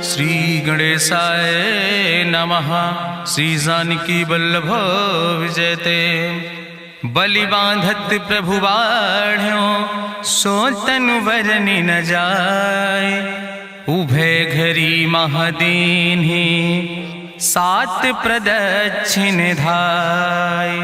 श्री गणेशाय नमः। श्री जानकी वल्लभ विजयते। बलि बांधत प्रभु बाढ़ो सो तनु बरनि न जाय। उभय घरी महादीन्हि सात प्रदक्षिण धाय।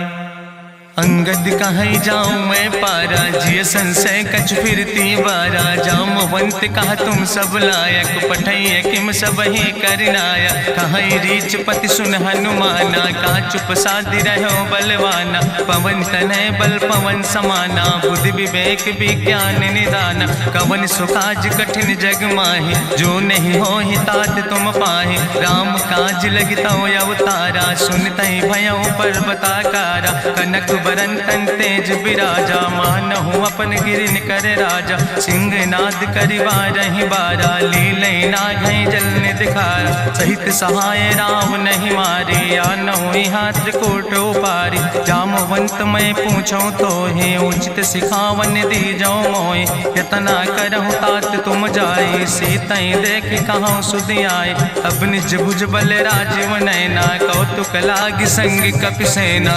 अंगद कहीं जाऊं मैं पारा जिय संशय कछ फिरती बारा। जामवंत कहा तुम सब लायक पठैय किम सब ही करनाया। कहीं रीच पति सुन हनुमाना कहा चुप साधि रहो बलवाना। पवन तनय बल पवन समाना बुद्धि विवेक विज्ञान निदाना। कवन सुकाज कठिन जग माहि जो नहीं हो ही तात तुम पाहि। राम काज लगितो अवतारा सुनतहि भयो पर्वताकारा। कनक बरन तन तेज बिराजा मानहु अपन गिरिन कर राजा। सिंह नाद करिवा रही बारा लीलै नाघै जल निधिखारा। सहित सहाय राम नहीं मारे आनहु यहाँ त्रिकोट उपारी। जामवंत मैं पूछो तो हे उचित सिखावन दी जाओ मोय। यतना करहु तात तुम जाए सीतई देख कहूँ सुधि आए। अब निज भुज बल राजीव नैना कौतुक लाग संग कपिसेना।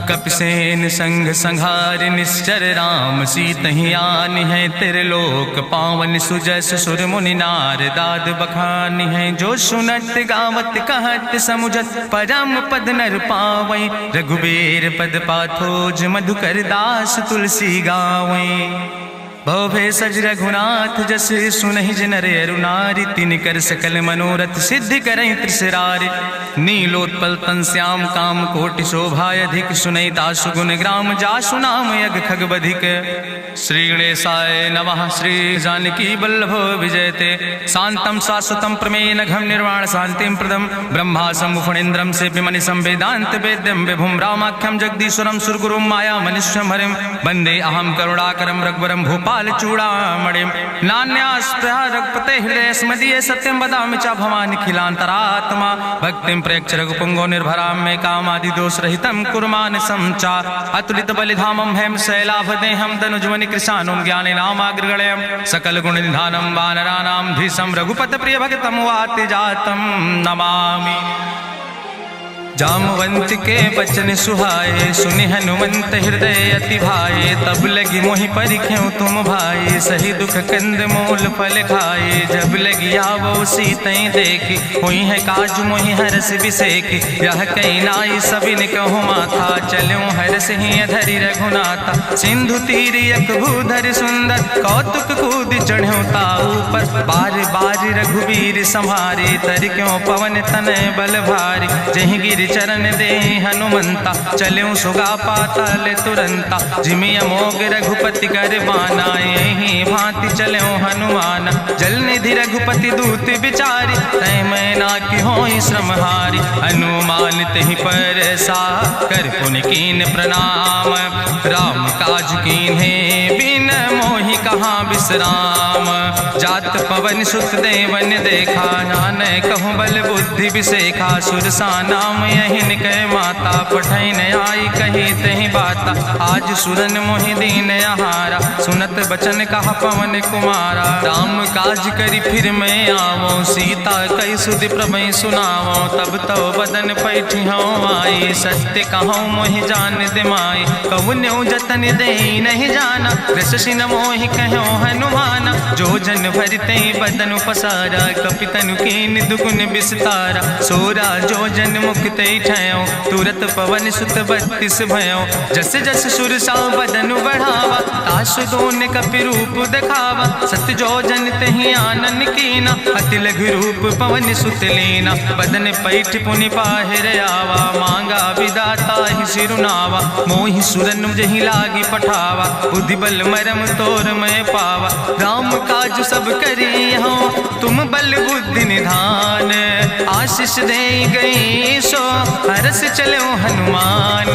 कपिसेन संग संहार निश्चर राम सीतहि आनि है त्रिलोक पावन। सुजस सुर मुनि नार दाद बखानि है। जो सुनत गावत कहत समुझत परम पद नर पावै। रघुबीर पद पाथोज मधुकर दास तुलसी गावै। भवे सज रघुनाथ जस सुनहि जिनर अरुनारि। तिनकर सकल मनोरथ सिद्धि करहि त्रिसरारि। नीलोत्पल तन श्याम काम कोटि शोभाय अधिक। सुनहि दासु गुण ग्राम जासु नाम यज्ञ खग बधिक। श्री गणेशाय नमः। श्री जानकी वल्लभ विजयते। शांतम शाश्वतम प्रमेय नघम निर्वाण शांतिम प्रदम। ब्रह्मा शंभुफणीन्द्रम सेव्यमणि संवेदांत वेद्यम विभुम रामाख्यम जगदीश्वरम सुरगुरुम माया मनीश्वरम हरिम। वंदे अहम करुणाकरम रघुवरम भूपाल चूड़ामणिम। नान्यास्पृहा रघुपते हृदय स्मदीय सत्यम वदामि च भवानि खिलांतरात्मा। भक्तिम प्रयच्छ रघुपुंगो निर्भराम मे कामादि दोष रहितम कुर्मान समचा। अतुलित बलिधामम हेम शैलाभदेहम तनुजवनि कृशानुम ज्ञानि नामाग्रगणयम। सकल गुण निधानम वानराणाम धीशम रघुपत प्रिय भक्तम वाति जातम नमामि। जामवंत के बचन सुहाए सुनि हनुमंत हृदय अति भाए। तब लगी मोहि परिख्यों तुम भाई सही दुख कंद मूल फल खाए। जब लगी आवो सीतई देखी हुई है काज मोहि हरस बिसेखी। यह कई नाई सबिन कहु माथा चलूं हरस ही धरि रघुनाथा। सिंधु तीर यक भूधर सुंदर कौतुक कूद चढ़्यो ताऊ पर। बार बार रघुवीर संहारे तर क्यों पवन तनय बल भारी। जहि गिर चरण दे हनुमंता चलूं सुगा पाताल तुरंता। जिमिय मोग रघुपति कर बाना यही भांति चलूं हनुमान। जल निधि रघुपति दूत बिचारी तय मैं ना कि होई श्रमहारी। हनुमान तहि पर सा कर पुनि कीन प्रणाम। राम काज कीन्हे बिन मोहि कहाँ विश्राम। जात पवन सुत देवन देखा नानय कहूँ बल बुद्धि विसेखा। सुरसा नाम यहिन कह माता पठै न आई कही तहि बाता। आज सुरन मोहि दीन आहारा सुनत बचन कहा पवन कुमारा। राम काज करी फिर मैं आवो सीता कई सुधि प्रभै सुनावो। तब तो बदन पैठी हूँ आई सत्य कहूँ मोहि जान दिमाई। कहुन्यो जतन दे नहीं जाना रससिन मोहि कहो हनुमाना। जो जन भरते बदन पसारा कपितनु कीन दुगुन विस्तारा। सोरा जो जन मुक्ते ठयो तुरत पवन सुत 32 भयो। जस जस सुरसा बदन बढ़ावा तासु दोन कपि रूप दिखावा। सत जो जन तहि आनन कीना अति लघु रूप पवन सुत लीना। बदन पैठ पुनि पाहिर आवा मांगा विदाता ही सिरुनावा। मोहि सुरन जहि लागी पठावा बुद्धि बल मरम तोर मैं पावा। राम काज सब करी हो तुम बल बुद्धि निधान। आशीष दे गई सो हरस चलो हनुमान।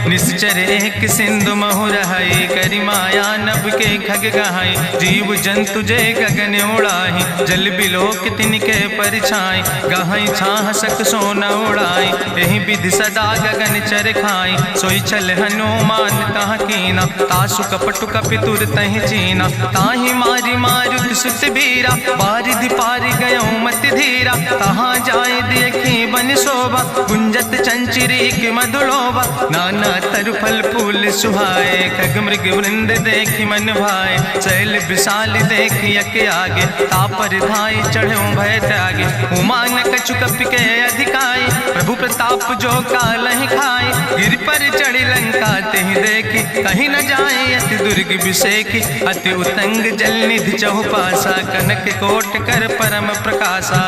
निश्चर एक सिंधु महु रहाई करी माया नभ के खग गहाई। जीव जंतु जय गगन उड़ाही जल बिलोक तिनके परिछाई। गहाई छाह सक सोना उड़ाई यही विधि सदा गगन चर खाई। सोई चल हनुमान तह कीना तासु कपटु कपि तुर तहि चीना। ताहि मारी मारुत सुत बीरा बारिधि पारि गयो मत धीरा, तहाँ जाए देखी बन शोभा, गुंजत चंचरी की मधुलोभा, नाना तरु फल फूल सुहाए, खग मृग वृंद देखी मन भाए, शैल विशाल देखी यके आगे, तापर धाई चढ़ो भय त्यागे, उमान कछु कपि के अधिकाई, प्रभु प्रताप जो कालहि खाए, गिर पर चढ़ी लंका तेहि देखी, कहीं न जाए अति दुर्ग विषेखी, अति उतंग जल निधि चहुपासा, कनक कोट कर परम प्रकाशा,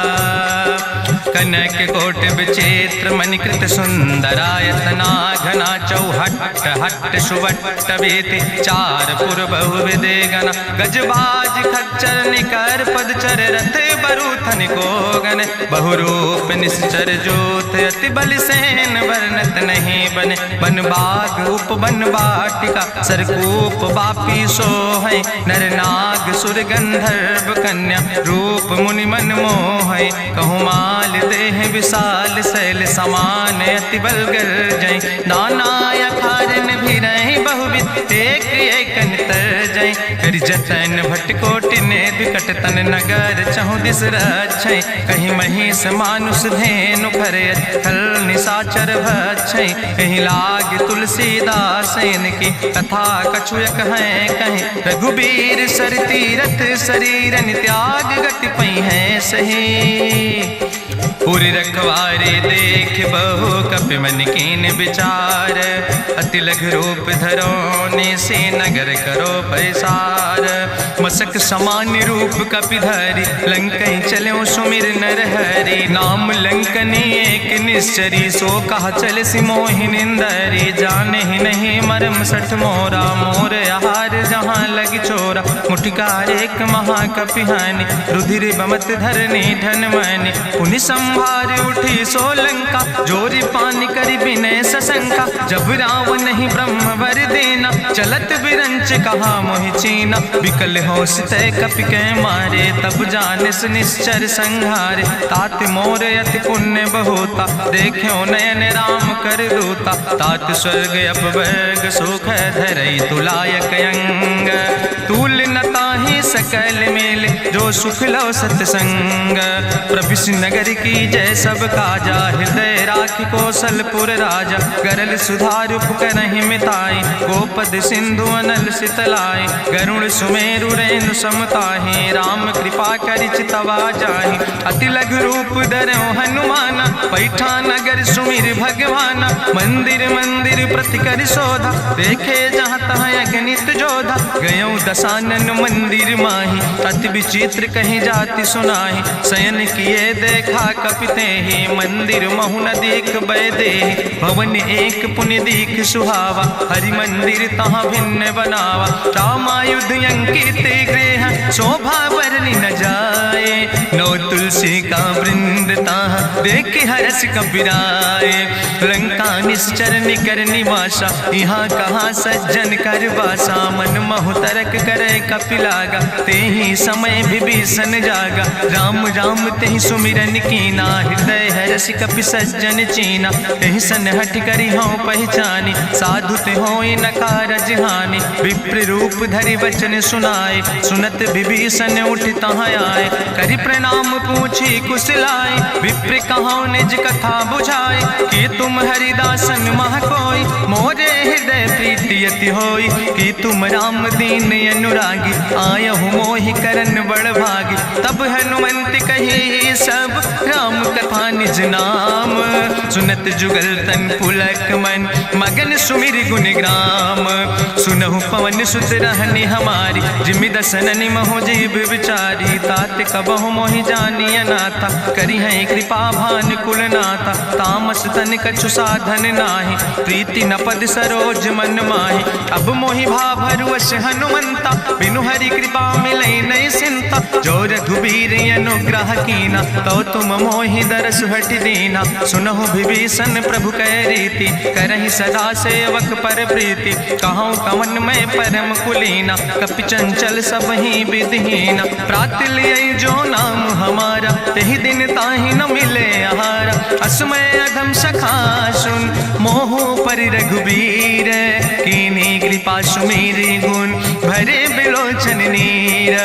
कनक कोट विचित्र मणिकृत सुंदरायतना, घना चौहट्ट हट्ट सुवट्ट वेति, चार पुर बहु विदे गना, गजबाज खच्चर निकर पदचर, रथ बरूथन को गन, बहुरूप निश्चर जोत, अति बल सेन वर्णत नहीं बने, बन बाग उप बन बाटिका, सरकूप बापी सोहै, नर नाग सुर गंधर्व कन्या, रूप मुनि मन मोहै, कहूँ माल देह विशाल, शैल समान अति बल गर्जै, नाना अखारन भी रही बहुविध, एक एक नितर जै, कर जतन भटकोटि ने विकट तन नगर, चहु दिस रक्षै, कहीं महिष मानुष धेनु खरे, खल निशाचर भक्षै, कहीं लाग तुलसीदास इनकी, कथा कछुयक है कहीं, रघुबीर सर तीरथ शरीरन त्याग गति पई है सही, पूरी रखवारे देख बहु कपि मन कीन विचार, अति लघु रूप धरोने से नगर करो पैसार, मसक समान रूप कपि धरि, लंकई चलो सुमिर नर हरि, नाम लंकनी एक निश्चरी, सो कहा चल सिमोहि निंदरी, जाने ही नहीं मरम सठ मोरा, मोर आहार जहाँ लग चोरा, मुठिका एक महाकपि हानि, रुधिर बमत धरनी धन मनि, पुनि संभार उठी सोलंका, जोरी पानी करी विनय सशंका, जब रावण ही ब्रह्म वर देना, चलत बिरंच कहा मोहि चीना, विकल हो सितय कपि के मारे, तब जानिस निश्चर संहारे, तात मोर अति पुण्य बहुता, देख्यो नयन राम कर दूता, तात स्वर्ग अपवर्ग सुख धरई तुलायक अंग, तूल न ताहि सकल मेल, जो सुख लो सत्संग, प्रभिस नगर की जय सब काजा, हृदय राखि कौशलपुर राजा, गरल सुधार उपकरहि मिताई, गोपद सिंधु अनल सितलाई, गरुण सुमेरु रेणु समताहि, राम कृपा करि चितवा जाहि, अति लघु रूप धरौ हनुमाना, पैठा नगर सुमिर भगवाना, मंदिर मंदिर प्रति कर शोधा, देखे जहाँ तहाँ अगणित जोधा, गयौ दसानन मंदिर माही, अति विचित्र कहीं जाति सुनाही, शयन किए देखा कपिते ही, मंदिर महु न देख बैदे, भवन एक पुनि दीख सुहावा, हरि मंदिर तहाँ भिन्न बनावा, रामायुध अंकित गृह, शोभा बरनी न जाए, नौ तुलसी का वृंद तहाँ देख हरस कपिराए, लंका निश्चर निकर निवासा, यहाँ कहाँ सज्जन कर बासा, मन महु तरक करे कपिलागा, ते ही समय विभीषण जागा, राम राम तेहि सुमिरन कीना, हृदय हरसि कपि सज्जन चीना, तेहि सन हठ करि हऊँ पहचानी, साधु ते होई न कारज हानि, विप्र रूप धरि वचन सुनाए, सुनत विभीषण उठ तहाँ आए, करि प्रणाम पूछी कुशलाए, विप्र कहौं निज कथा बुझाए, कि तुम हरिदासन मह कोई, मोरे हृदय प्रीति अति होई, कि तुम राम दीन अनुरागी, आयहु मोहि करन बड़ भागी, तब हनुमंत कही सब राम कथा निज नाम, सुनत जुगल तन पुलक मन, मगन सुमिर गुण ग्राम, सुनहु पवन सुत रहनि हमारी, जिमि दसननि महु जीव विचारी, तात कबहु मोहि जानिय नाथा, करि हैं कृपा भान कुल नाथा, तामस तन कछु साधन नाही, प्रीति न पद सरोज मन माही, अब मोहि भाभरुवश हनुमंता, बिनु हरि कृपा मिलै नहीं सिंता, जो रघुबीर अनुग्रह कीना, तो तुम मोहि दरस हट दीना, सुनहु विभीषण प्रभु कै रीति, करहि सदा सेवक पर प्रीति, कहूँ कवन में परम कुलीना, कपि चंचल सब ही विधिहीना, प्रात लियै जो नाम हमारा, तेहि दिन ताहि न मिले आहारा, असमय अधम सखा सुन, मोह हो पर रघुबीर, कीन्ही कृपा सुमेरी गुण भरे बिलोचन नीर।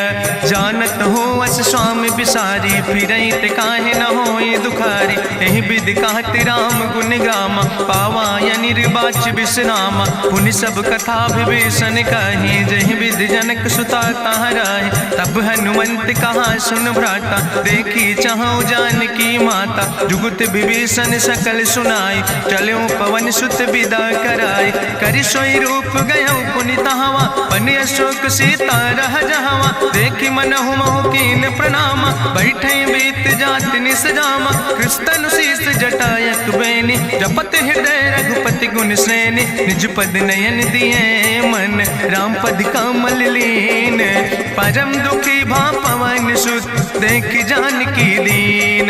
जानत हो अस स्वामी बिसारी, फिरई ते काहे न होए दुखारी। एहि विधि कहत राम गुण गामा, पावा या निर्बाच विश्रामा। पुनि सब कथा विभीषण कही, जहि विधि जनक सुता तहराहि। तब हनुमंत कहा सुन भ्राता, देखी चाहु जानकी माता। जुगुत विभीषण सकल सुनाई, चलो पवन सुत विदा कराई। करि सोई रूप गयो पुनि तहवा, बन अशोक सीता रह जहवा। देखी मनहु महु कीन प्रणामा, बैठे बीत जात निस जामा। कृष्ण शीस जटायक बेनी, जपत हृदय रघुपति गुण श्रेणी। निज पद नयन दिए मन, राम पद कमल लीन। परम दुखी भा पवन सुत, देख जानकी दीन।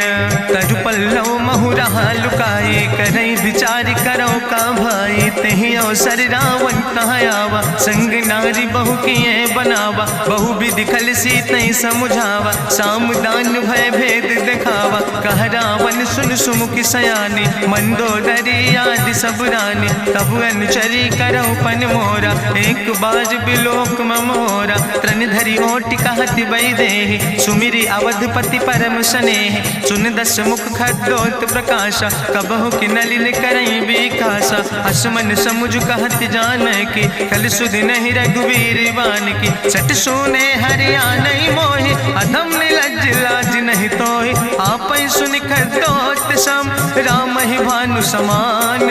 तजु पल्लव महु रहा लुकाई, करई विचार करो का भाई। तेहि अवसर रावण तहाँ आवा, संग नारी बहु किए बनावा। बहु विधि खल सीतई समुझावा, साम दान भय भेद दिखावा। कह रावण सुन सुमुखी सयानी, मंदोदरी आदि सब रानी। तब अनुचरी करो पन मोरा, एक बाज बिलोक ममोरा। तृण धरि ओट कहत बई देहि, सुमिरी अवधपति परम स्नेहि। सुन दस मुख खद्योत प्रकाशा, कबहु कि नलिन करई बिकासा। असमन समुझ कहत जानकी, कल सुध नहीं रघुवीर बानकी। सट सुने हरिया नहीं मोहि, अधम निलज्ज लाज नहीं तोहि। आपै सुनि खद्योत सम, राम ही भानु समान।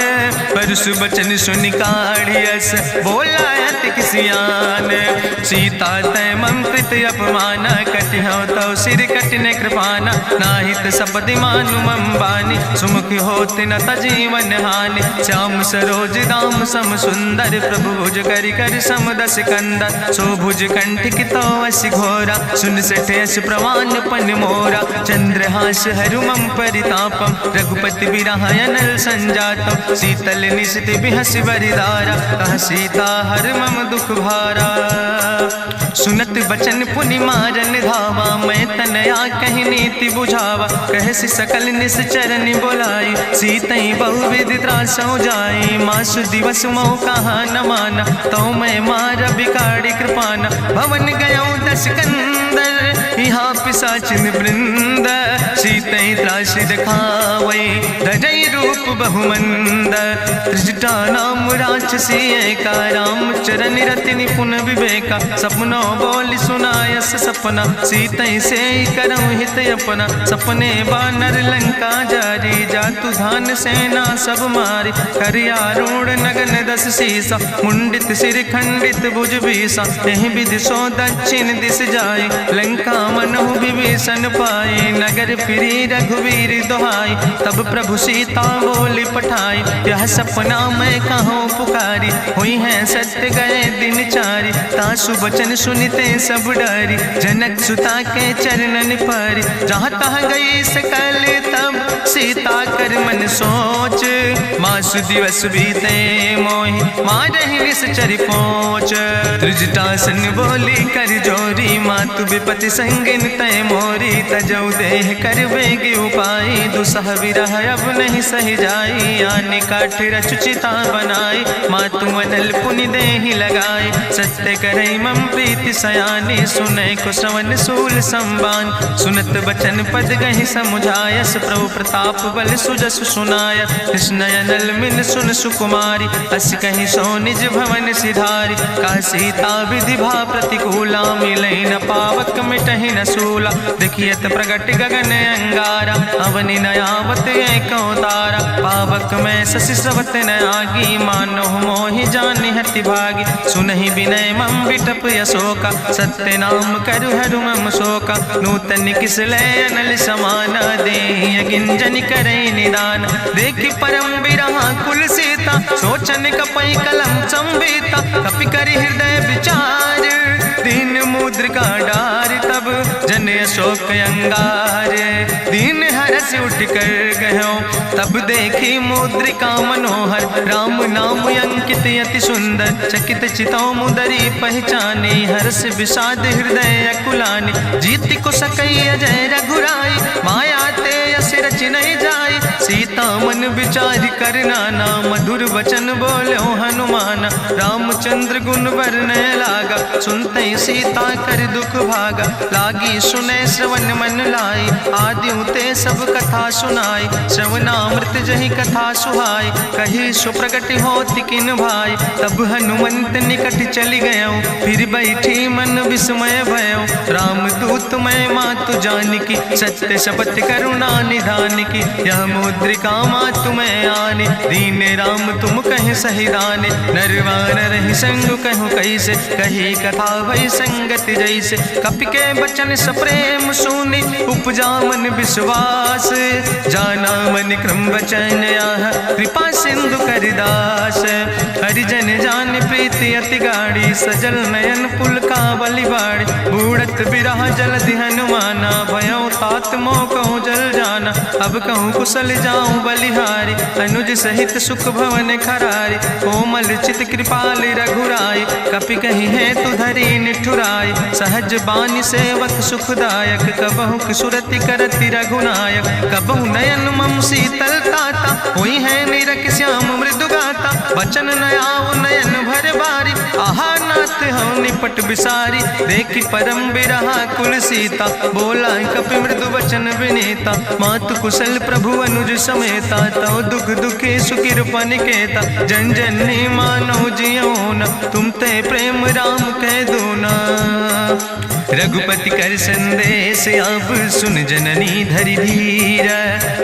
परसु बचन सुनि काढ़ियस, बोला अति किसियान। सीता तै मम कृत अपमाना, कटिहौ तौ सिर कटिने कृपाना। नाहित सपदि मानु मम बानी, सुमुख होत न तजीवन हानि। श्याम सरोज दाम सम सुंदर, प्रभु भुज करि कर सम दस कंदर। सो भुज कंठ कितो अस घोरा, सुन सेठ अस प्रवान पन मोरा। चंद्रहास हरु मम परितापम, रघुपति बिरहायनल संजातम। शीतल निशित बिहस बरिदारा, कह सीता हर मम दुख भारा। सुनत बचन पुनि मारन धावा, मैं तनया कहि नीति बुझावा। कहसि सकल निश्चरन बोलाई, सीतई बहुविध त्रासौ जाई। मासु दिवस मोह कहा न माना, तो मैं मार बिकाड़ी कृपाना। भवन गयो दस कंदर, यहाँ पिशाचिन वृंद। सीतई त्रास दिखावै, धजई रूप बहुमंद। त्रिजटा नाम राक्षसी एका, राम चरण रति निपुण विवेका। सपनों बोल सुनायस सपना, सीतई से करऊँ हित अपना। सपने बानर लंका जारी, जातु धान सेना सब मारी। करियारूढ़ नगन दस सीसा, मुंडित सिर खंडित भुज बीसा। एहि विधि सो दक्षिण दिस जाय, लंका मनहु विभीषण पाए। नगर फिरी रघुवीर दोहाई, तब प्रभु सीता बोली पठाई। यह सपना मैं कहूँ पुकारी, हुई है सत्य गए दिन चारी। तासु बचन सुनते सब डरी, जनक सुता के चरणन पर। जहाँ तहाँ गई सकल तब, सीता कर मन सोच। मासु दिवस बीते मोहि, मारहि निश्चर पहुँच। त्रिजटासन बोली कर जोरी, मातु विपति संगिन तय मोरी। तजौ देह कर बेग उपाय, दुसह विरह अब नहीं सही जाई। आने काठ रचुचिता बनाई, मातु मनल पुनि देहि लगाई। सत्य करई मम प्रीति सयानी, सुनै को श्रवण सूल संबान। सुनत बचन पद गहि समुझायस, प्रभु प्रताप बल सुजस सुनाय। कृष्णयनल मिन सुन सुकुमारी, अस कहि सो निज भवन सिधारी। का सीता विधि भा प्रतिकूला, मिलै न पावक मिटहि न सूला। देखियत प्रगट गगन अंगारा, अवनि नयावत एको तारा। पावक में शशि स्रवत न आगी, मानो मोहि जानि हति भागी। सुनहि विनय मम विटप यशोका, सत्य नाम करु हरु मम शोका। नूतन किस लय अनल समाना, देहि गिंजन करई निदान। देखि परम बिरहा कुल सीता, सोचन कपई कलम संवेता। कपि करि हृदय विचार, दीन मुद्रिका डार। तब जन अशोक अंगार, दीन हरस उठ कर गयो। तब देखी मुद्रिका मनोहर, राम नाम अंकित अति सुंदर। चकित चितौ मुदरी पहचानी, हर्ष विषाद हृदय अकुलानी। जीत को सकई अजय रघुराई, माया ते अस रच नहीं जाई। सीता मन विचार कर नाना, मधुर वचन बोलो हनुमान। रामचंद्र गुण वर्णय लागा, सुनते सीता कर दुख भागा। लागी सुने श्रवण मन लाई, आदि ते सब कथा सुनाई। श्रवणामृत जहि कथा सुहाई, कही सुप्रगट होति किन भाई। तब हनुमंत निकट चली गयो, फिर बैठी मन विस्मय भयो। राम दूत मैं मातु जानकी, सत्य शपथ करुणा निधान की। यह मुद्रिका मातु मैं आने, दीन राम तुम कहे सही दाने। नरवान रही संग कहूँ कैसे, कही कथा भई संगति जैसे। कपि के बचन सप्रेम सुनी, उपजा मन विश्वास। जाना मन क्रम वचन आह, कृपा सिंधु करिदास। हरिजन जान प्रीति अति गाढ़ी, सजल नयन पुलकावली बाड़ी। बूढ़त बिरह जलधि हनुमाना, भयो तात मोह कहूँ जल जाना। अब कहूँ कुशल जाऊँ बलिहारी, अनुज सहित सुख भवन खरारी। कोमल चित कृपाल रघुराई, कपि कही है तु धरी निठुराई। सहज बानी सेवक सुखदायक, कबहु सुरति करति रघुनायक। कबहु नयन मम शीतल ताता, हुई है निरख श्याम मृदु गाता। बचन न आव नयन भर बारी, आहा नाथ हूँ निपट बिसारी। देखी परम बिरहा कुल सीता, बोला कपि मृदु वचन विनीता। मातु कुशल प्रभु अनुज समेता, तव दुख दुखी सुकृपा निकेता। जन जननी मानो जियो न, तुम ते प्रेम राम कह दो ना। रघुपति कर संदेश अब सुन जननी धरि धीर।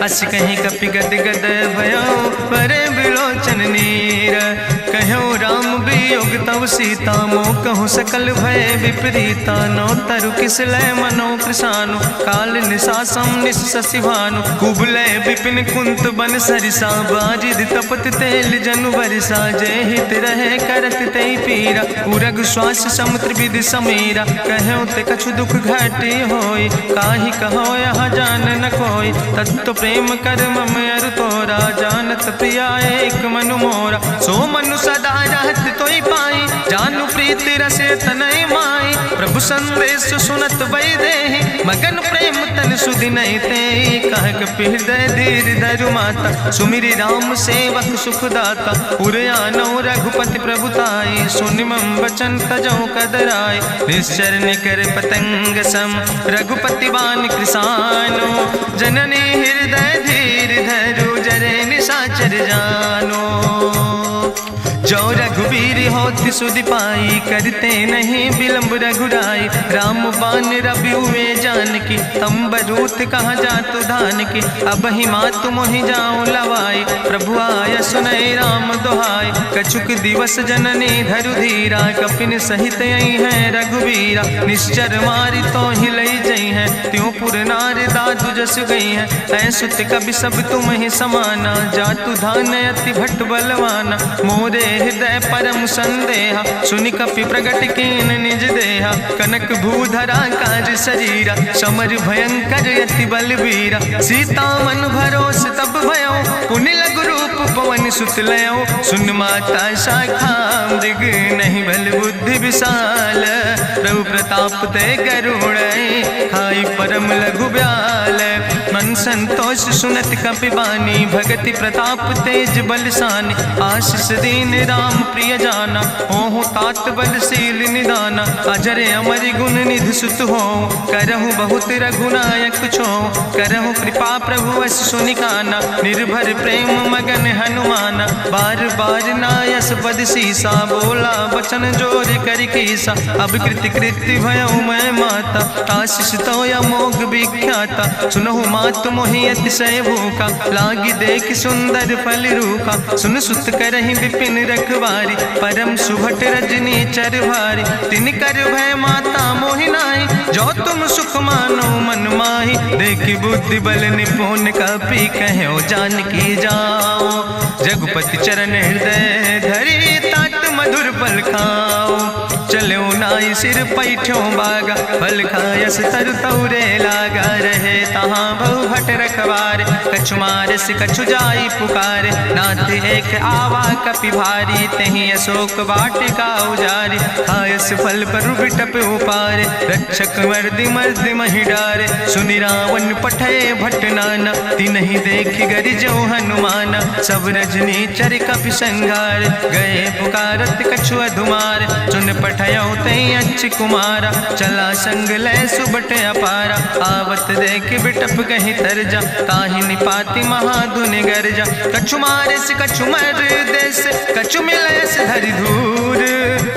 अस कहीं कपि गद गद भयो, परे बिलोचन नीर। कहो राम वियोग तव सीता, मोह कहूँ सकल भय विपरीता। नौ तरु किस लय मनो कृशानु, काल निशासम निशि भानु। कुबलय विपिन कुंत बन सरिसा, बाजिद तपत तेल जनु बरिसा। जय हित रहे करत तय पीरा, उरग श्वास समुद्र विधि समीरा। कहो ते कछु दुख घटी होई, काहि कहो यहाँ जान न कोई। तत्व प्रेम कर मम अरु तोरा, जानत प्रिया एक मनु मोरा। सो मनु सदा रहत तोई पाई, जानु प्रीति रसे तनय माई। प्रभु संदेश सुनत वै देहि, मगन प्रेम तन सुधि नहीं ते। कह कपि हृदय धीर धरु माता, सुमिरि राम सेवक सुख दाता। उर आनो रघुपति प्रभुताई, सुनि मम वचन तजौ कदराई। निश्चर निकर पतंग सम, रघुपति बान कृसानो। जननी हृदय धीर धरु, जरे निशाचर जानो। जो रघुवीर होति सुधि पाई, करते नहीं विलंब रघुराई। राम बान रवि हुए जानकी, तंबरूथ कहाँ जातु धान की। अब ही मातु मोहि जाऊँ लवाई, प्रभु आय सुनय राम दुहाई। कछुक दिवस जननी धरु धीरा, कपिन सहित यही है रघुवीरा। निश्चर मारी तो ही लई जई है, त्यों पुर नार दादु जस गई है। ऐसुत कवि सब तुम ही समाना, जातु धान अति भट्ट बलवाना। मोरे हृदय परम संदेहा, सुनि कपि प्रगट कीन निज देहा। कनक भूधरा काज शरीरा, समर भयंकर अति बलवीरा। सीता मन भरोस तब भयो, पुनि लघु रूप पवन सुत लयो। सुन माता शाखा मृग, नहीं बल बुद्धि विशाल। प्रभु प्रताप ते गरुड़, खाई परम लघु ब्याल। मन संतोष सुनत कपि बानी, भगति प्रताप तेज बलसानी। आशीष दीन राम प्रिय जाना, ओहु तात बलशील निदाना। अजर अमर गुण निधि सुत हो, करहु बहुत रघुनायक छो। करहु कृपा प्रभु अस सुनिकाना, निर्भर प्रेम मगन हनुमाना। बार बार नायस पद सीसा, बोला बचन जोर कर कीसा। अब कृति कृति भयो मैं माता, आशीष तो अमोघ विख्याता। सुनहु मातु मोहि अतिशय भूखा, लागी देख सुंदर फल रूखा। सुन सुत करहि विपिन रखवारी, परम सुभट रजनी चर भारी। तिन कर भय माता मोहि नाहि, जो तुम सुख मानो मन माहि। देखि बुद्धि बल निपुण कपि, कहो जानकी जाओ। रघुपति चरण हृदय धरि, तात मधुर फल खाओ। चलो नाई सिर पैठ्यो बागा, फल खायस तरु तौरे लागा। रहे तहाँ बहु भट रखवार, कछु मारस कछु जाई पुकार, नाथ एक आवा कपि भारी, तहीं अशोक वाटिका उजारी, खायस फल पर बिटप उपार, रक्षक मर्दि मर्दि महि डार, सुनि रावण पठय भट नाना, तिन्हि देखि गरिजो हनुमाना, सब रजनी चर कपि संघार, गए पुकारत कछु अधुमार, चुन पठयो तई अच्छ कुमारा, चला संग लय सुबट अपारा, आवत देख बिटप कहीं तरजा, ताहि निपाति महाधुनि गर्जा, कछु मारस कछु मर देस, कछु मिलयस धरि धूर,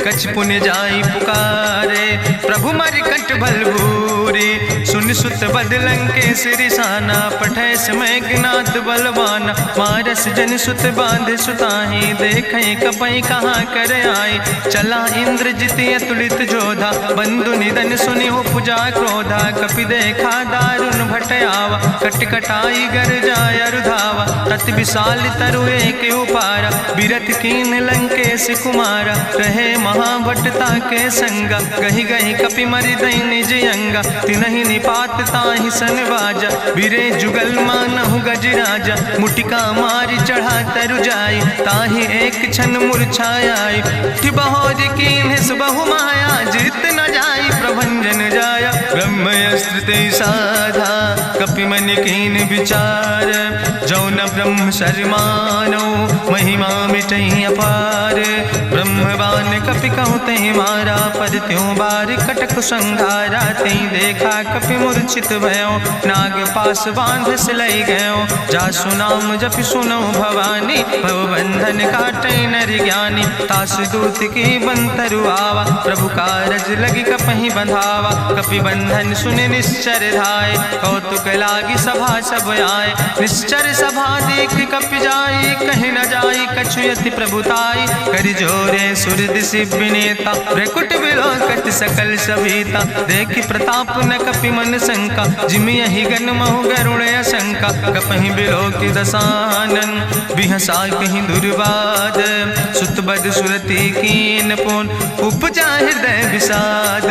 कछ पुण्य जाई पुकारे, प्रभु मरि कंठ बल भूरी, सुन सुत बद लंकेश रिसाना, पठय समय ज्ञात बलवाना, मारस जन सुत बांध सुताहि, देखें कपई कहाँ कर आए, चला इंद्रजित अतुलित जोधा, बंधु निधन सुनि उपजा क्रोधा, कपि देखा दारुण भट आवा, कट कटाई गर जाय रुधावा, तत विशाल तरु एक उपारा, बिरत कीन लंकेश कुमारा, रहे महाभटता के संगा, गहि गहि कपि मरि दई निज अंगा, तिन्हि निपात ताहि सन बाजा, बिरे जुगल मानहु गजराजा, मुटिका मारि चढ़ा तरु जाई, ताहि एक क्षण मूर्छाई, कि बहोर कीन बहु माया, जीत न जाई प्रभंजन जाया, ब्रह्मस्त्र ते साधा, कपि मन कीन विचार, जो न ब्रह्म शर्मानो, महिमा मिटई अपार, ब्रह्मवान कपि कहु तहि मारा, पद त्यों बार कटक संघारा, तई देखा कपि मूर्छित भयो, नाग पास बांध सिलई गयो, जासु नाम जपि सुनो भवानी, भव बंधन काटै नर ज्ञानी, तास दूत की बंतरु आवा, प्रभु कारज लगी कपहि बंधावा, कपि बंधन सुनि निश्चर धाय, कौतुक लागी सभा सब आए, निश्चर सभा देख कपि जाई, कहीं न जाई कछु यति प्रभुताई, करि जोरे सुर दिसि विनेता, ब्रकुट विलोकत सकल सभीता, देखि प्रताप न कपि मन शंका, जिमि यहि गन महु गरुण शंका, कपहि बिलोकि दसानन, बिहसा कहीं दुर्वाद, सुत बद सुरति कीन पुन, उपजा हृदय विषाद,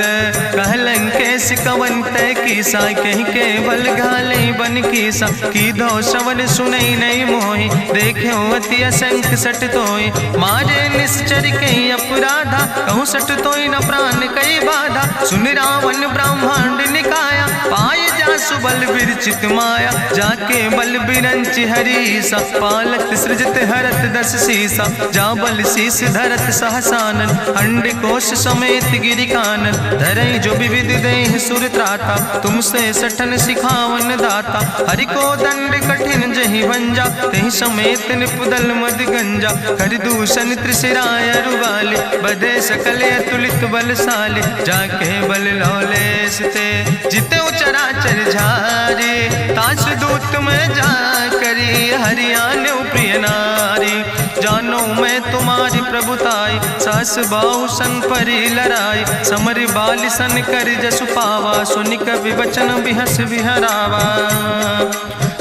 कहलन कैस कवन तय कीसा, कहीं केवल घाले बन कीसा, की दो श्रवण सुनई नहीं मोहि, देखे अति असंख सट तोय, मारे निश्चर कई अपराधा, कहूँ सट तोय न प्राण कई बाधा, सुन रावण ब्रह्मांड निकाया, पाय जासु बल विरचित माया, जाके बल बिरंचि हरीसा, पालत सृजत हरत दस सीसा, जा बल शीस धरत सहसानन, अंड कोश समेत गिरि कानन, धरई जो विविध देह सुर त्राता, तुमसे सठन सिखावन दाता, हरि को दंड कठिन जहि भंजा, तहि समेत निपुदल मद गंजा, कर दूषण त्रिशिराय रुवाले, बधे सकल अतुलित बलशाली, जाके बल लौलेस ते, जिते चराचर झारी, तास दूत में जा करी, हरियाण प्रिय नारी, जानो मैं तुम्हारी प्रभुताई, सास बाहु सन परी लड़ाई, समर बाल सन कर जसु पावा, सुनि कवि वचन बिहस बिहरावा,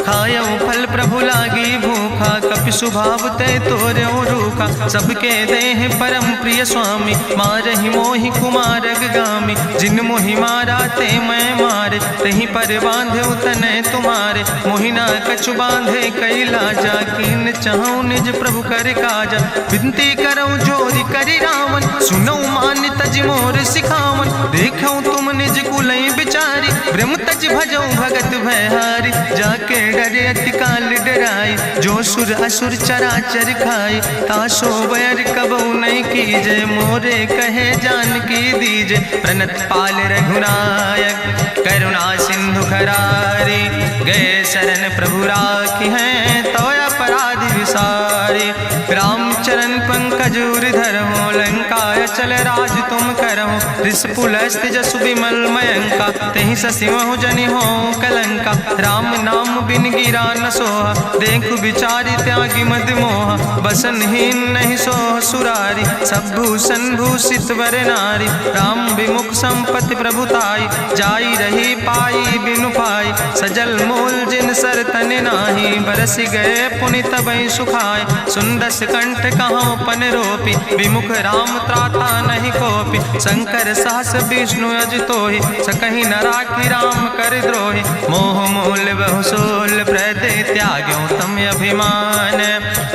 खायो फल प्रभु लागी भूखा, कपि स्वभाव ते तोर्यो रूखा, सबके देह परम प्रिय स्वामी, मारहि मोहि कुमारग गामी, जिन मोहि मारा ते मैं मारे, तहीं पर बांधे तनै तुम्हारे, मोहि ना कछु बांधे कई लाजा, कीन चाहूं निज प्रभु कर काजा, विनती करऊं जोरि करि रावण, सुनऊ मान तज मोर सिखावन, देखऊं तुम निज कुलई बिचारी, ब्रह्म तज भजऊं भगत भयहारी, जाके डरे अति काल डराई, जो सुर असुर चराचर खाई, तासो बैर कबऊ नहीं कीजे, मोरे कहे जान की दीजे, प्रणत पाल रघुनायक करुणा सिंधु खरारी, गए शरण प्रभु राखी हैं, तो अपराध विसारी, रामचरण पंकज उर धरहु, लंकाय चल राज तुम करहु, रिसपुलस्त जसु विमल मयंका, तेहि ससिवहु जनि हो कलंका, राम नाम बिन गिरा न सोहा, देखु विचारि त्यागी मद मोहा, बसनहीन नहीं सोह सुरारी, सब भूषण भूषित वर नारी, राम विमुख संपत्ति प्रभुताई, जाई रही पाई बिनु पाई, सजल मूल जिन सर तन नाही, बरस गए पुनि तबई सुखाय, सुंदस कंठ कहाँ पन रोपी, विमुख राम त्राता नहीं कोपी, शंकर सहस विष्णु अज तोहि, सकहि न राखि राम कर द्रोहि, मोह मूल बहु सोल अभिमान।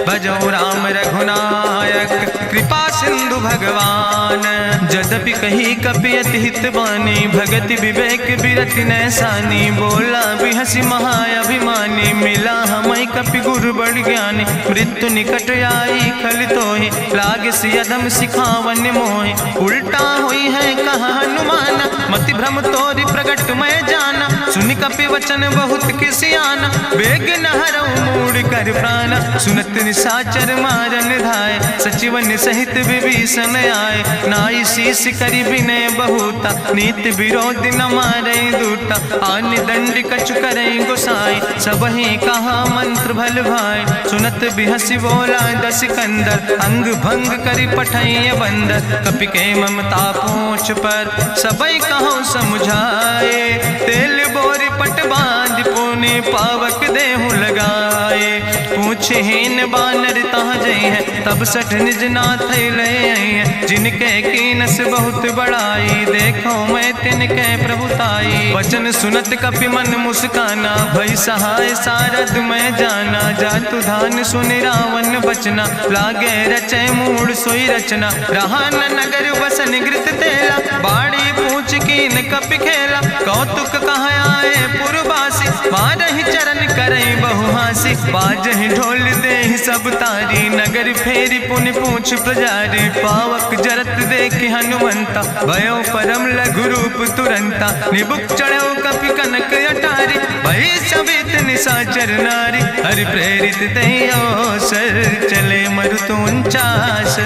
भजो राम रघुनायक कृपा सिंधु भगवान। जदपि कही कपि अति हित बानी, भगति विवेक बिरति नैसानी। बोला बिहसी महाअभिमानी, मिला हमें कपि गुरु बड़ ज्ञानी। मृत्यु निकट आई खल तोहि, लागे सियदम सिखावन मोहि। उल्टा हुई है कहा हनुमाना, मति भ्रम तोरि प्रगट मैं जाना। सुनि कपि वचन बहुत किसियाना, बेग न हरऊ मूढ़ कर प्राण। सुनत निशाचर मारन धाय, सचिवन सहित विभीषण आए। नाई शीस करि विनय बहुता, नीति विरोध न मारे दूता। आन दंड कछु करे गोसाई, सबहि कहा मंत्र भल भाई। सुनत बिहसी बोला दस कंदर, अंग भंग करि पठैय बंदर। कपि के ममता पूछ पर, सबई कहो समझाए। तेल बोरी पट बांध पुनि, पावक देहु लगाए। पूछहीन बानर तहाँ जई है, तब सठ निज नाथ ले आई है। जिनके कीनस बहुत बड़ाई, देखो मैं तिनके प्रभुताई। वचन सुनत कपि मन मुस्काना, भई सहाय सारद मैं जाना। जातु धान सुनि रावण बचना, लागे रचे मूढ़ सोई रचना। रहा न नगर बसन घृत तेला, बाड़ी पूछ कीन कपि खेला। कौतुक कहाँ आए पुरवासी, मारहि चरण करई बहु हासी। बाजहि ढोल देहि सब तारी, नगर फेरी पुनि पूछ प्रजारी। पावक जरत देख हनुमंता, भयो परम लघु रूप तुरंता। निबुक चढ़ो कपि कनक अटारी, भई सवित निशाचर नारी। हरि प्रेरित दयो सर, चले मरुत 49।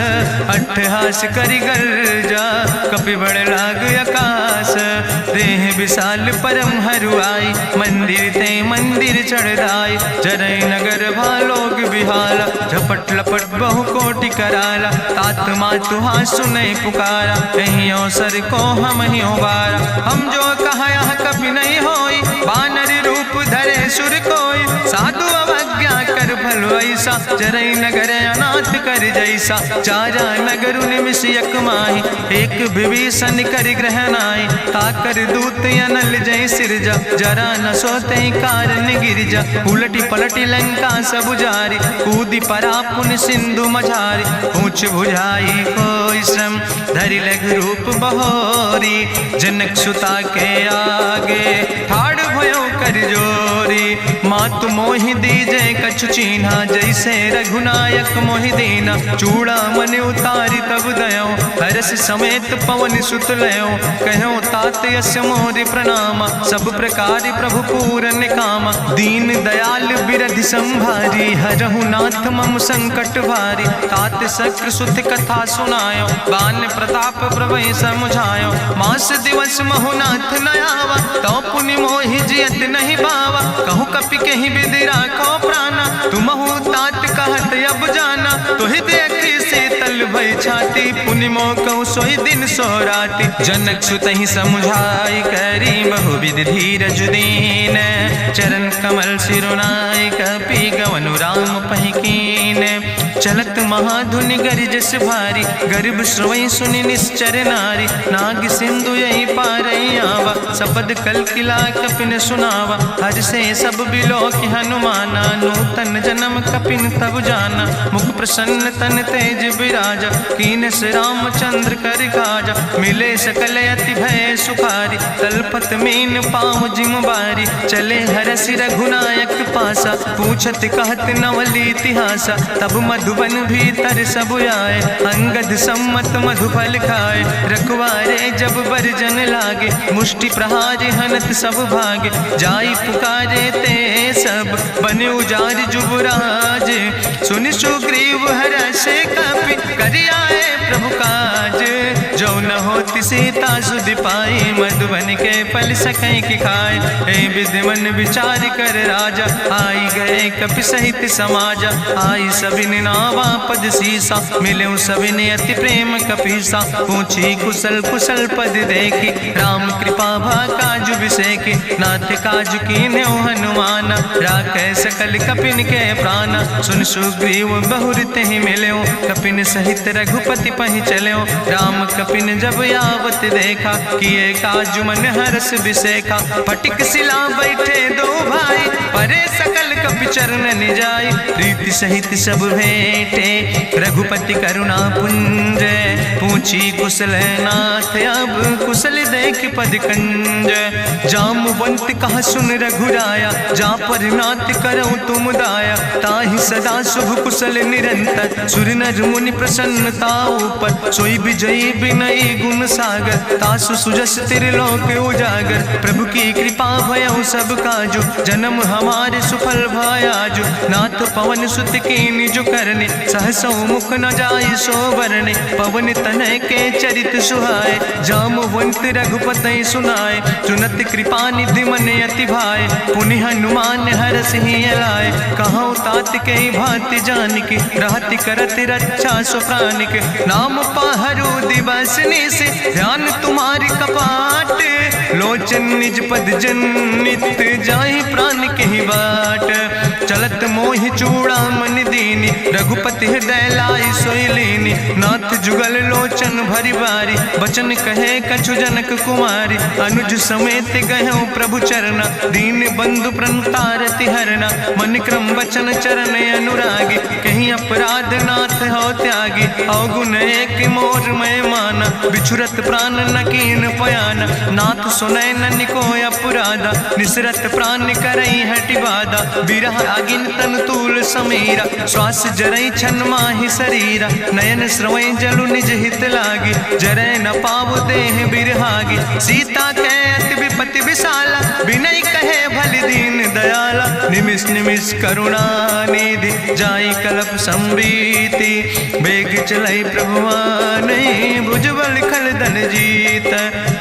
अट्ठहास करि गर्जा, कपि बड़ लाग आकाश। देह विशाल परम हरुआई, मंदिर ते मंदिर चढ़ाई। जरई नगर भालोग बिहाला, झपट लपट बहु कोटि कराला। तात मातु हाँ सुनई पुकारा, कहीं अवसर को हम ही उबारा। हम जो कहा यहाँ कभी नहीं होई, बानर रूप धरे सुर कोई। साधु अवज्ञा कर भल ऐसा, जरई नगर अनाथ कर जैसा। चारा नगर निमिष यक माही, एक विभीषण कर ग्रह नाई। ताकर दूत अनल जय सिरजा, जरा न सोते कारण गिरजा। उलटी पलटी लंका सब जारी, कूदी परा पुन सिंधु मझारी। पूछ बुझाई कोई श्रम, धरि लघु रूप बहोरी। जनक सुता के आगे, ठाड़ भयो कर जोरी। मातु मोहि दीजे कछु चीन्हा, जैसे रघुनायक मोहि दीना। चूड़ा मन उतारी तब दयो, हरस समेत पवन सुत लयो। कहो तात यस मोरि प्रणामा, सब प्रकार प्रभु पूरन कामा। दीन दयाल बिरधि संभारी, हरहु नाथ मम संकट भारी। तात शक्र सुत कथा सुनायो, बान प्रताप प्रभय समुझायो। मास दिवस महुनाथ न आवा, तो पुनि मोहि जियत नहीं बावा। कहूँ कपि कहीं विधि राखो प्राणा, तुमहु तात कहत अब जाना। तुहि देखी शीतल भई छाती, पुनि मोह कहूँ सोई दिन सो राति। जनक सुतहि समुझाई, करी बहु विधि धीरज दीन। चरण कमल सिरुनाई, कपि गवनु राम पहि कीन। चलत महाधुनि गरिजस भारी, गर्भ श्रवई सुनि निश्चर नारी। नाग सिंधु यही पारई आवा, सपद कल किला कपिन सुनावा। हर से सब बिलो कि हनुमाना, नूतन जन्म कपिन तब जाना। मुख प्रसन्न तन तेज विराजा, कीनस रामचंद्र कर काजा। मिले सकल अति भय सुखारी, तलपत मीन पाँव जिम बारी। चले हरसि रघुनायक पासा, पूछत कहत नवल इतिहासा। तब मधुबन भीतर सब आए, अंगद सम्मत मधुफल खाए। रखवारे जब बरजन लागे, मुष्टि प्रहारे हनत सब भागे। जाई पुकारे ते सब, बने उजार जुबराज। सुनि सुग्रीव हरषे कपि, करि आए प्रभु काज। जो न होति सीता सुधि पाई, मधुबन के फल सकै कि खाए। हे विधि मन विचार कर राजा, आई गए कपि सहित समाजा। आई सबिन नावा पद सीसा, मिले सबिन अति प्रेम कपीसा। पूछी कुशल कुशल पद देखी, राम कृपा भा काजु बिसेकी। नाथ काजु कीन्हे हनुमाना, राखै सकल कपिन के प्राणा। सुन सुग्रीव बहुर तेहि मिल्यो, कपिन सहित रघुपति पहि चल्यो। राम कपिन जब आवत देखा, किए काजु मन हरस बिसेखा। फटिक सिला बैठे दो भाई, परे सकल कपि चरणन जाय, प्रीति सहित सब भेंटे रघुपति करुणा पुंज। पूछी कुशल नाथ अब कुशल देख पद कंज, जामवंत कहा सुन रघुराया, जा पर नाथ करऊं तुम दाया। ताहि सदा शुभ कुशल निरंतर, सुर नर मुनि प्रसन्नता ऊपर। सोई विजयी विनयी गुण सागर, तासु सुजस त्रिलोक उजागर। प्रभु की कृपा भयउ सब काजु, जन्म हमारे सुफल भायाजु। नाथ पवन सुत की निज करने, सहसो मुख न जाय सो बरने। पवन तनय के चरित सुहाय, जामवंत रघुपति सुनाय। चुनत कृपा निधि मन अति भाय, पुनि हनुमान हरष ही लाय। कहूँ तात के भांति जान के, रहति करत रक्षा सो प्राण के। नाम पाहरु दिवस निस, ध्यान तुम्हारी कपाट। लोचन निज पद जनित, जाहि प्राण के ही बाट। चलत मोहि चूड़ामणि दीनी, रघुपति हृदय लाई सोई लीनी। नाथ जुगल लोचन भरि बारी, बचन कहे कछु जनक कुमारी। अनुज समेत गहु प्रभु चरना, दीन बंधु प्रणतारति हरना। मन क्रम वचन चरण अनुरागी, कहीं अपराध नाथ हो त्यागी। अवगुण एक मोर मैं माना, बिछुरत प्राण न कीन पयाना। नाथ सुनय नन को अपराधा, निसरत प्राण करई हटि बाधा। बिरह अगिन तन तूल समीरा, श्वास जरई छन माहि शरीरा। नयन श्रवै जलु निज हित लागी, जरय न पाव देह बिरहागी। सीता के अति विपति विशाला, बिनय कहे भलि दीन दयाला। निमिष निमिष करुणा निधि, जाई कलप संबीति। बेग चलई प्रभुआनै, भुजबल खल दल जीत।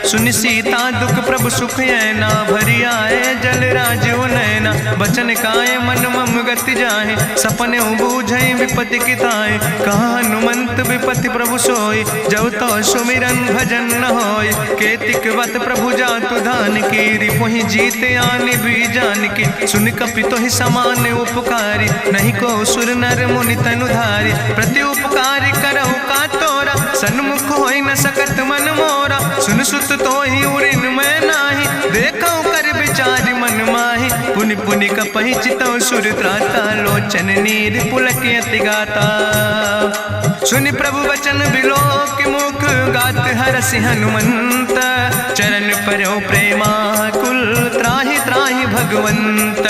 सुनि सीता दुख प्रभु सुख ऐना, भरि आए जल राज नैना। बचन काय मन मम गति जाहे, सपने बूझई विपति किताए। कहा हनुमंत विपति प्रभु सोई, जब तो सुमिरन भजन न होय। केतिक वत प्रभु जातु धान की, रिपुहि जीत आने भी जान की। सुन कपि तोहि समान उपकारी, नहीं को सुर नर मुनि तनुधारी। प्रति उपकारी करहु का तोरा, सन्मुख होई न सकत मन मोरा। सुन सुत तोहि उरिन मैं नाही, देखौ कर विचार मन माहि। पुनि पुनि कपहि चितौ सुर त्राता, लोचन नीर पुलक अति गाता। सुनि प्रभु वचन बिलोक मुख, गात हरसि हनुमंत। चरण परौ प्रेमाकुल, त्राहि त्राहि भगवंत।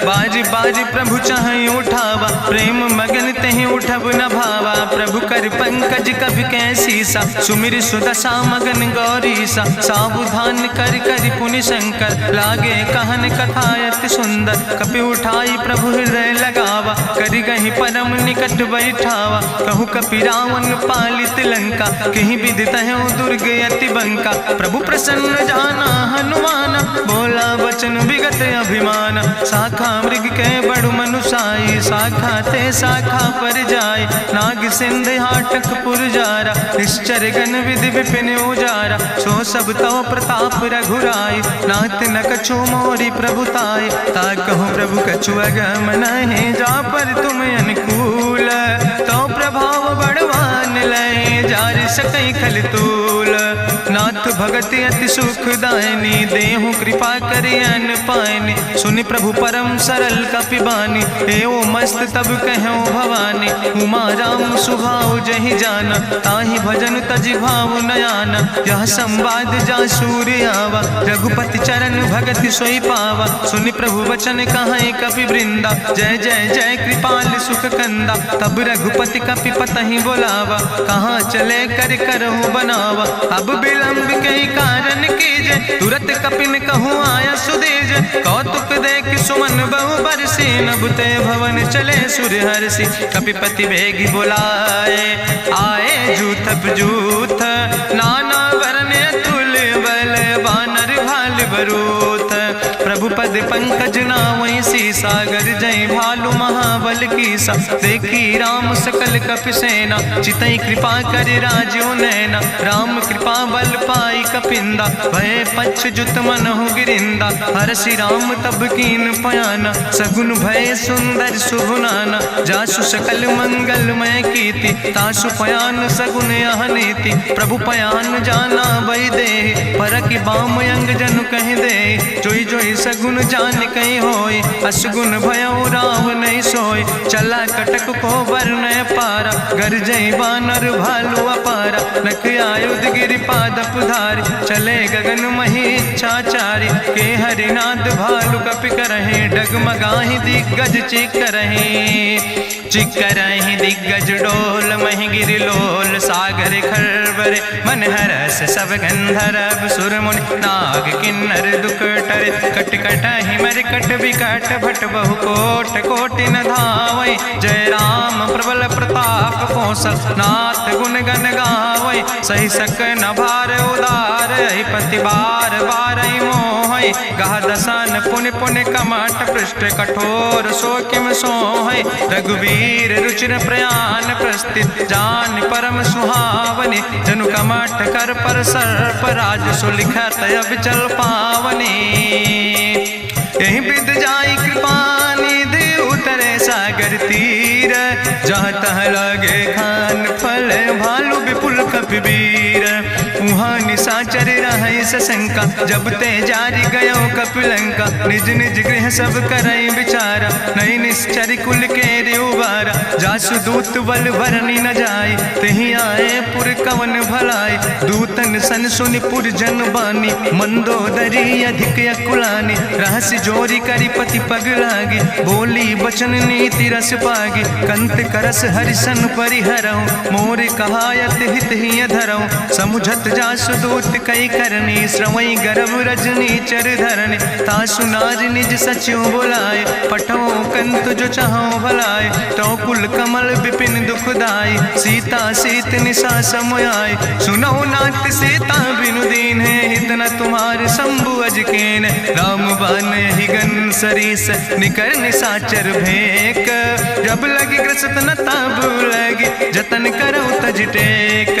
बाज बाज प्रभु चाहि उठावा, प्रेम मगन तहि उठब न भावा। प्रभु कर पंकज कभी कैसीसा, सुमिर सुदशा मगन गौरीसा। सावधान कर कर पुनि शंकर, लागे कहन कथा अति सुंदर। कपि उठाई प्रभु हृदय लगावा, करि गहि परम निकट बैठावा। कहु कपि रावण पालित लंका, कहीं विधि तहु दुर्ग अति बंका। प्रभु प्रसन्न जाना हनुमाना, बोला वचन विगत अभिमान। शाखा मृग के बड़ु मनुसाई, शाखा ते शाखा पर जाय। नाग सिंध हाटक पुरजारा, निश्चर गण विधि विपिन उजारा। सो सब तव प्रताप रघुराई, नाथ न कछु मोरी प्रभुताई। ताकहु प्रभु कछु अगम नहीं, जा पर तुम अनुकूल। तो प्रभाव बड़वान लय, जार सकई खल तूल। नाथ भगति अति सुखदायनी, देहु कृपा करि अन पायनि। सुनि प्रभु परम सरल कपिबानी, एवं मस्त तब कहूँ भवानी। उमा राम सुभाव जहि जाना, ताहि भजन तजि भाव नयाना। यह संवाद जा सूर्य आवा, रघुपति चरण भगति सोई पावा। सुनि प्रभु वचन कहाई कपि वृंदा, जय जय जय कृपाल सुख कंदा। तब रघुपति कपि पतहि बोलावा, कहाँ चले कर करहु बनावा। अब विलंब के कारण कीजे, तुरत कपिन कहूँ आया सुधीज। कौतुक देख सुमन बहु बरसी, नभते भवन चले सुर हर्षि। कपिपति बेगी बुलाए, आए जूथ जूथ। नाना वरण तुल बल, बानर भाल बरूथ। प्रभु पद पंकज नावै सी, सागर जय भालु महाबल कीसा। देखी राम सकल कपि सेना, चितई कृपा कर राजो नैना। राम कृपा बल पाई कपिंदा, भय पक्ष जुत मनहु गिरिंदा। हरसि राम तब कीन पयाना, सगुन भय सुंदर शुभ नाना। जासु सकल मंगलमय कीर्ति, तासु पयान सगुन यह नीति। प्रभु पयान जाना बई दे, परकि बाम अंग जनु कहि दे। जोई जोई सगुन जान कहि होय, असगुन भयउ राव नहीं सोय। चला कटक को बरनय पारा, गरजई बानर भालू अपारा। नख आयुध गिरि पादप धारि, चले गगन मही इच्छाचारि। के हरिनाद भालू कपि करहि, डगमगाहि दिग्गज चिकरहि। चिकरहि दिग्गज डोल, महि गिरि लोल सागर खरबर। मन हरस सब गंधर्व सुर मुनि, नाग किन्नर दुख टरे। कट कटहि मरकट विकट, भट बहु कोट कोटि न धावै। जय राम प्रबल प्रताप कौशल, नाथ गुण गण गावै। सही सक न भार उदार, पति बार बार मोहै। गह दसन पुनि पुनि कमठ, पृष्ठ कठोर सो किम सोहै। रघुवीर रुचिर प्रयाण प्रस्थित, जान परम सुहावनी। जनु कमठ कर पर सर्प, राज सुलिखत अब चल पावनी। यही विद जाई कृपा निधि, उतरे सागर तीर। जहाँ तह लगे खान फल, भालू विपुल कपिवीर। उहाँ निशाचर रहै सशंका, जब ते जारी गयो कपिलंका। निज निज गृह सब करई विचारा, नहीं निश्चर कुल के उबारा। जासु दूत बल भरनी न जाय, तेहि आए पुर कवन भलाई। दूतन सन सुनि पुर जन बानी, मंदोदरी अधिक अकुलानी। रहस्य जोरी करि पति पग लागी, बोली बचन नीति रस पागी। कंत करस हरिसन परिहरऊँ, मोर कहायत हित ही धरऊँ। समुझत जासु दूत कई करनी, श्रवई गर्भ रजनी चर धरनी। तासु नार निज सचिव बुलाए, पठो कंत जो चाहो भलाए। तो कुल कमल विपिन दुखदाई, सीता सीत निशा समयाय। सुनो नाथ सीता बिनु दीन है, हित न तुम्हार शंभु अजकेन। राम बान ही गन सरीस, निकर निशाचर भेक। जब लगी ग्रसत न तब लगी, जतन करो तज टेक।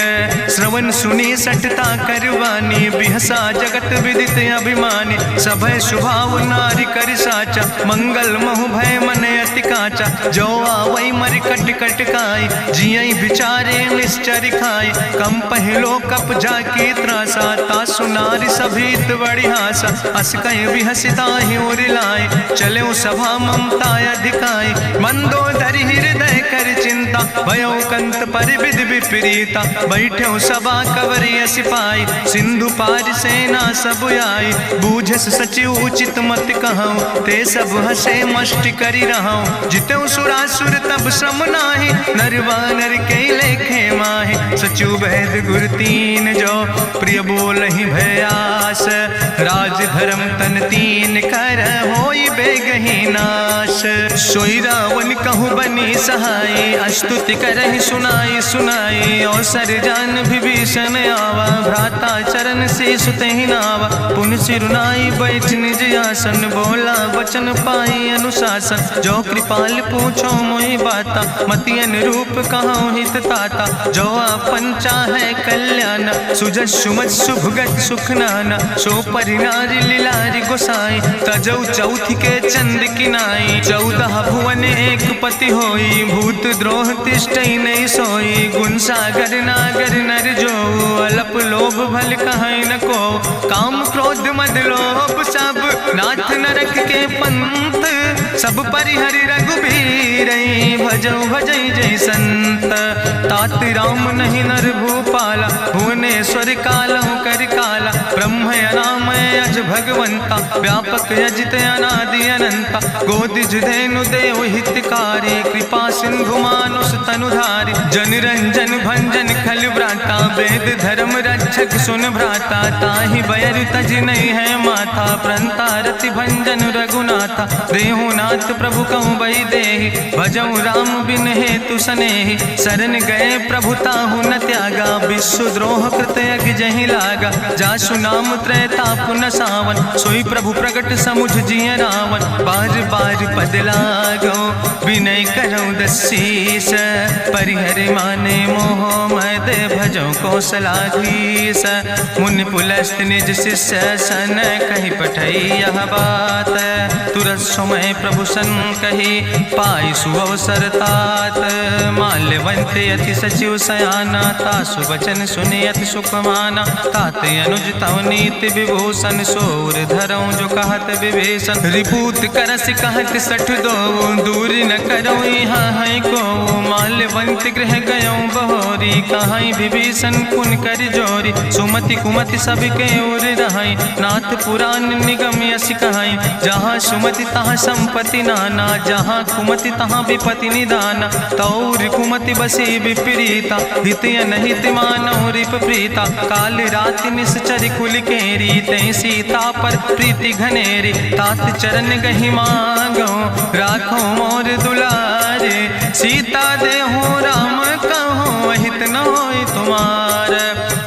श्रवण सुनी सठता करवानी, बिहसा जगत विदित अभिमानी। सभय शुभाव नारी कर साचा, मंगल महु भय मन अति काचा। जो आवै मर कट कट काई, जियई विचारे निश्चर खाई। कम पहलो कप जाकी त्रासा, तासु नारी सभीत बड़ी हासा। अस कहीं बिहसिता ही उरिलाए, चले सभा ममता अधिकाई। मंदोदरी हृदय कर चिंता, भयो कंत पर विधि विपरीता। बैठे सभा कवरिय सिपाही, सिंधु पार सेना सब आई। बूझस सचिव उचित मत कहूँ, ते सब हसे मष्ट करी रहूँ। जितेऊ सुरासुर तब श्रम नाही, नर वानर के लेखे माहि। सचिव वैद गुर तीन जो, प्रिय बोलहि भयास। राज धर्म तन तीन कर, होई बेगहि नाश। सोई रावण कहूँ बनी सहाय, अस्तुति करहि सुनाई सुनाई। अवसर जान विभीषण आवा, भ्राता चरण से सुतहि नावा। पुन सिरुनाई बैठ निज आसन, बोला वचन पाई अनुशासन। जो कृपाल पूछो मोहि बाता, मति अनुरूप कहूँ हित ताता। जो आपन चाहे कल्याण, सुजस सुमत शुभगत सुख नाना। सो परिनारी लीलारी गोसाई, तजौ चौथ के चंद किनाई। 14 भुवन एक पति होई, भूत द्रोह तिष्ठई नहीं सोई। गुण सागर नागर नर जो, अलप लोभ भल कहीं न को। काम क्रोध मद लोभ सब, नाथ नरक के पंथ। सब परिहरि रघुबीर, भजौ भजई जय संत। तात राम नहीं नर भूपाला, भुवनेश्वर कालहु कर काला। ब्रह्म अनामय अज भगवंता, व्यापक अजित अनादि अनंता। गोदिज धेनु देव हितकारी, कृपा सिंधु मानुष तनुधारी। जन रंजन भंजन खल व्राता, वेद धर्म रक्षक सुन भ्राता। ताहि बयर तज नहीं है माथा, प्रंता रति भंजन रघुनाथा। देहु नाथ प्रभु कहूँ बई देहि, भजऊ राम बिन हेतु सनेहि। शरण गए प्रभु ताहु न त्यागा, विश्व द्रोह कृत यज्ञ जहि लागा। जासु नाम त्रैताप न सावन, सोई प्रभु प्रगट समुझ जिय रावण। बार बार पद लागो, विनय करऊँ दसीस, परिहर माने मोह मद भजो कौशलाधीश। मुनि पुलस्त निज शिष्य सन कही पठई यह बात, तुरत समय प्रभु सन कही पाई सुअवसर तात। माल्यवंत अति सचिव सयाना, तासु वचन सुनि अति सुख माना। तात अनुज तव नीति विभूषण, सोर धरऊँ जो कहत विभीषण। रिपूत करस कहत सठ दो, दूर न करो यहाँ है को। माल्यवंत गृह गयों बहोरी, कहाई विभीषण पुन कर जोरी। सुमति कुमति सबके ओर रहाई, नाथ पुराण निगम यश कहाई। जहाँ सुमति तहाँ संपत्ति नाना, जहाँ कुमति तहाँ विपत्ति निदाना। तौर कुमति बसी विपरीता, हित अनहित मानव रिप प्रीता। काल रात निश्चर कुल केरी, तै सीता पर प्रीति घनेरी। तात चरण गहि मांगो, राखो मोर दुलारे। सीता देहो राम कहो, हित न होय तुम्हार।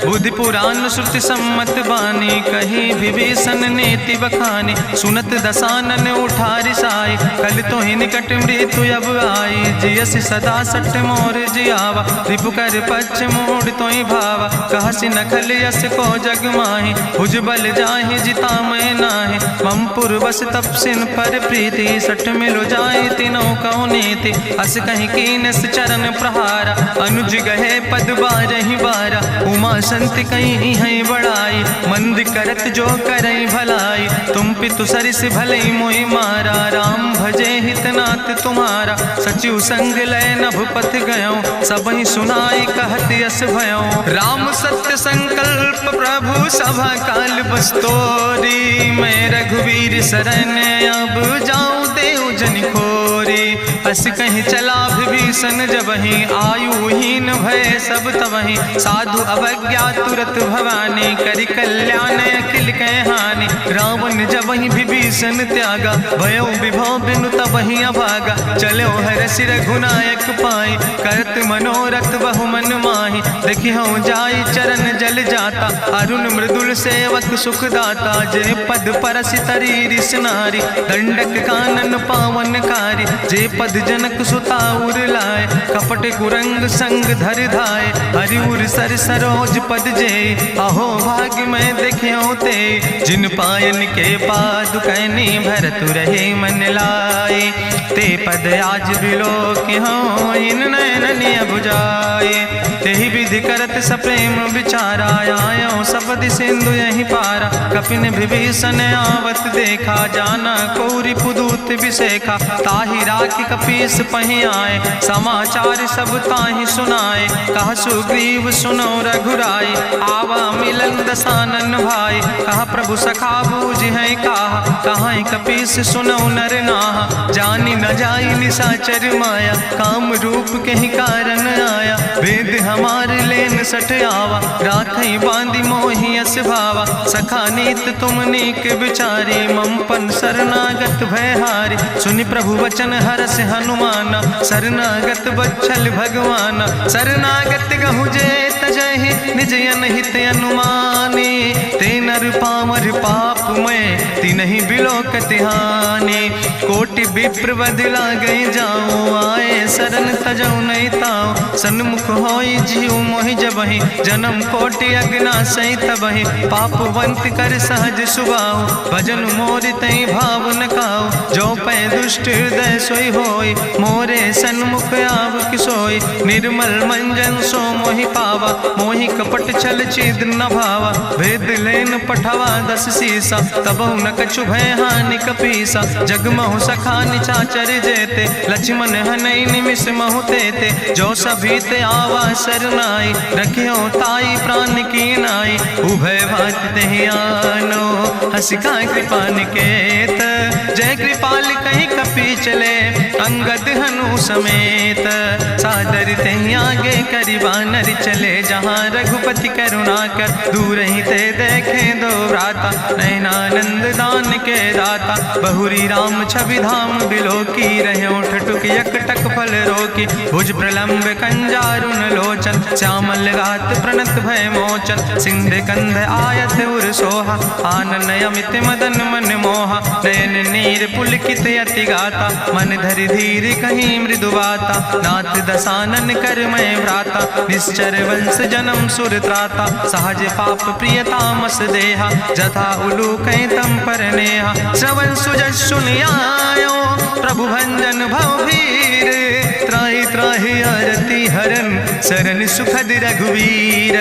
बुद्धि पुराण श्रुति सम्मत बानी, कही विभीषण नीति बखानी। सुनत दसानन उठारि साई, कल तो ही निकट मृत्यु अब आई। जियस सदा सट मोर जियावा, रिपु कर पक्ष मोड़ तो ही भावा। कहसि नखल यस को जग माहि, भुज बल जाहि जिता मैं नाहि। मम पुरबस तपसिन पर प्रीति, सठ मिलो जाय तिनो कौ नीति। अस कहीं कीनस चरण प्रहारा, अनुज गहे पद बारहि बारा। उमा संति कहीं है बड़ाई, मंद करत जो करई भलाई। तुम पितु सरिस भलई मोहि मारा, राम भजे हितनाथ तुम्हारा। सचिव संग लय नभ पथ गयों, सबहि सुनाई कहत यस भयों। राम सत्य संकल्प प्रभु सभा काल बस्तोरी। मैं रघुवीर शरण अब जाऊं देव जन खोरी। अस कहीं चला विभीषण जबहि, आयुहीन भय सब तबहि। साधु अवज्ञा तुरत भवानी, करि कल्याण अखिल कै हानि। रावण जबहि विभीषण त्यागा, भयो विभव बिनु तबहि अभागा। चलो हरषि रघुनायक पाई, करत मनोरथ बहु मन माहि। देखियो जाई चरण जल जाता, अरुण मृदुल सेवक सुख दाता। जे पद परसि तरी रिस नारी, दंडक कानन पावन कारी। जे पद जनक सुता उर लाए, कपट कुरंग संग धर धाय। हरिउर सर सरोज पद जे, अहो भाग्य मैं देखियो ते। जिन पायन के पादुकैनी, भरत रहे मन लाए। ते पद आज बिलोक हो, इन नयन बुझाए। तेहि विधि करत सप्रेम विचारा, आयो सबद सिंधु यही पारा। कपिन विभीषण आवत देखा, जाना कौरि पुदूत विशेखा। ताहि राखि कपीस पहि आए, समाचार सब ताहि सुनाए। कहा सुग्रीव सुनो रघुराई, आवा मिलन दसानन भाई। कहा प्रभु सखा बूझ है कहा, कहाँ कपीस सुनो नर नाहा। जानी न जाई निशाचर माया, काम रूप के ही कारण आया। वेद हमार लेन सठ आवा, राखई बांधी मोहि यस भावा। सखा नीत तुम नीक विचारी, मम पन शरणागत भयहारी। सुनि प्रभु वचन हरस हनुमाना, शरणागत बच्छल भगवाना। शरणागत गहु जे तजहि, निज अनहित अनुमानी। ते नर पामर पाप में, तिनहि बिलोकति हानि। कोटि विप्र बदला गई जाऊँ, आए शरण तजौ नहीं ताऊँ। सन्मुख होई जीव मोहि जबहि, जन्म कोटि अगना सही तबहि। पापवंत कर सहज सुभाऊ, भजन मोर तई भाव न काऊ। जो पै दुष्ट हृदय सोई होई, मोरे सन्मुख आव किसोई। निर्मल मंजन सो मोहि पावा, मोहि कपट छल छिद्र न भावा। भेद लेन पठवा दस सीसा, तबहु न कछु भय हानि कपीसा। जगमहु सखा निचाचर जेते, लक्ष्मण हनई निमिष महु तेते। जो सभी ते आवा सरनाई, रखियो ताई प्राण की नाई। उभय भात तेहि आनो, हसिका कृपा निकेत। जय कृपाल कहीं कपी चले, अंगद हनु समेत। सादर तेहि आगे करि बानर चले, जहाँ रघुपति करुणा कर दूर ही ते देखे दो भ्राता। नयनानंद दान के दाता, बहुरी राम छवि धाम बिलोकी। रहे ठटुक यकटक फल रोकी, भुज प्रलंब कंजारुन लोचन। श्यामल गात प्रणत भय मोचन, सिंध कंध आयत उर सोहा। आनन अमित मदन मन मोहा, नयन नीर पुलकित अति गाता। मन धरि धीर कहीं मृदु बाता, नाथ दसानन कर मैं भ्राता। निश्चर वंश जन्म सुर त्राता, सहज पाप प्रिय तामस देहा। जथा उलूक तम पर नेहा, श्रवण सुजस सुनियायो। प्रभु भंजन भवभीर, त्राहि त्राहि आरती हरन। शरण सुखद रघुवीर,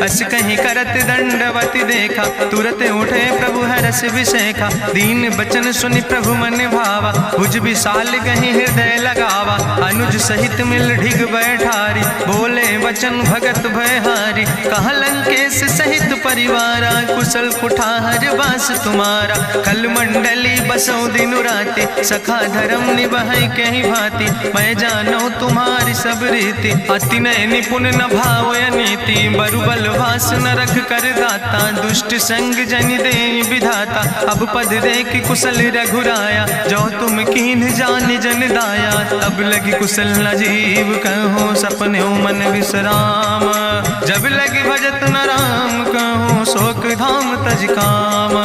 अस कहीं करत दंडवत देखा। तुरत उठे प्रभु हरस विशेखा, दीन बचन सुनि प्रभु मन भावा। भुज विशाल कहीं हृदय लगावा, अनुज सहित मिल ढिग बैठारी। बोले वचन भगत भयहारी, कहा लंकेश सहित परिवारा। कुशल कुठार वास तुम्हारा, कल मंडली बसो दिनु राति। सखा धर्म निभाई कहीं भांति, मैं जानो तुम्हारी सब रीति। अति नय निपुण न भाव नीति, बरुबल भास न रख कर दाता। दुष्ट संग जन दे विधाता, अब पद देख कुशल रघुराया। जो तुम कीन जान जन दाया, तब लगी कुशल न जीव कहो। सपने मन विश्राम, जब लगी भजत न राम कहो। शोक धाम तज काम,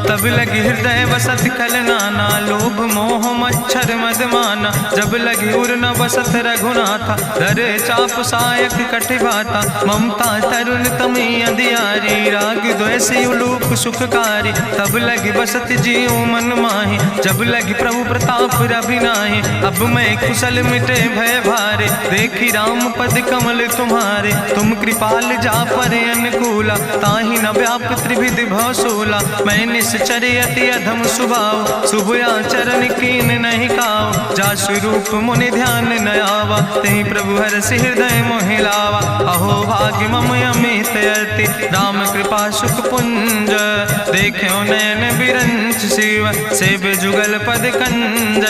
तब लगी हृदय बसत कल नाना। लोभ मोह मच्छर मद माना, जब लगी उर न बसत रघुनाथा। धरे चाप सायक कटिभाता, ममता तरुण तमी अधियारी। राग द्वेष उलूक सुखकारी, तब लगी बसत जीव मन माही। जब लगी प्रभु प्रताप रवि नाही, अब मैं कुशल मिटे भय भारे। देखी राम पद कमल तुम्हारे, तुम कृपाल जा पर अनुकूला। ताहि न व्याप त्रिविध भवसूला, मैं निश्चर अति अधम सुभाव। शुभ आचरण कीन नहीं काव, जा स्वरूप मुनि ध्यान न आवा। तेहि प्रभु हरषि हृदय मोहि लावा, अहो भाग्य मम अमित अति। राम कृपा सुख पुंज, देखो नयन बिरंच शिव। सेव जुगल पद कंज,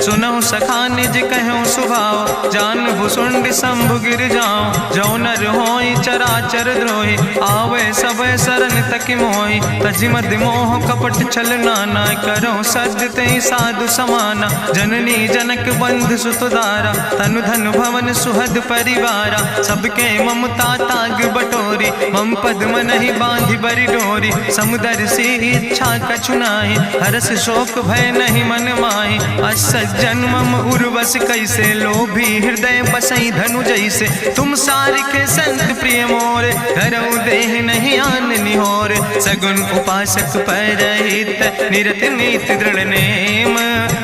सुनहु सखा निज कहूँ सुभाव। जान भुसुंड शंभु गिर जाऊं, जो नर होई चराचर द्रोही। आवे सब शरण तक मोहि, तजि मद मोह कपट छल नाना। करो सद्य तेहि साधु समाना, जननी जनक बंधु सुतदारा। तनु धन भवन सुहद परिवारा, सबके ममता ताग बटोरी। मम पद मनहि बांधि बरि डोरी, समुदर सी इच्छा कछु नाही। हरस शोक भय नहीं मन माही, असज्जन मम उर्वश कैसे। लोभी हृदय बसई धनु जैसे, तुम सारिके संत प्रिय मोरे। धरऊ देहि नहीं आन निहोर, सगुन उपासक परहित। निरत नीत दृढ़ नेम,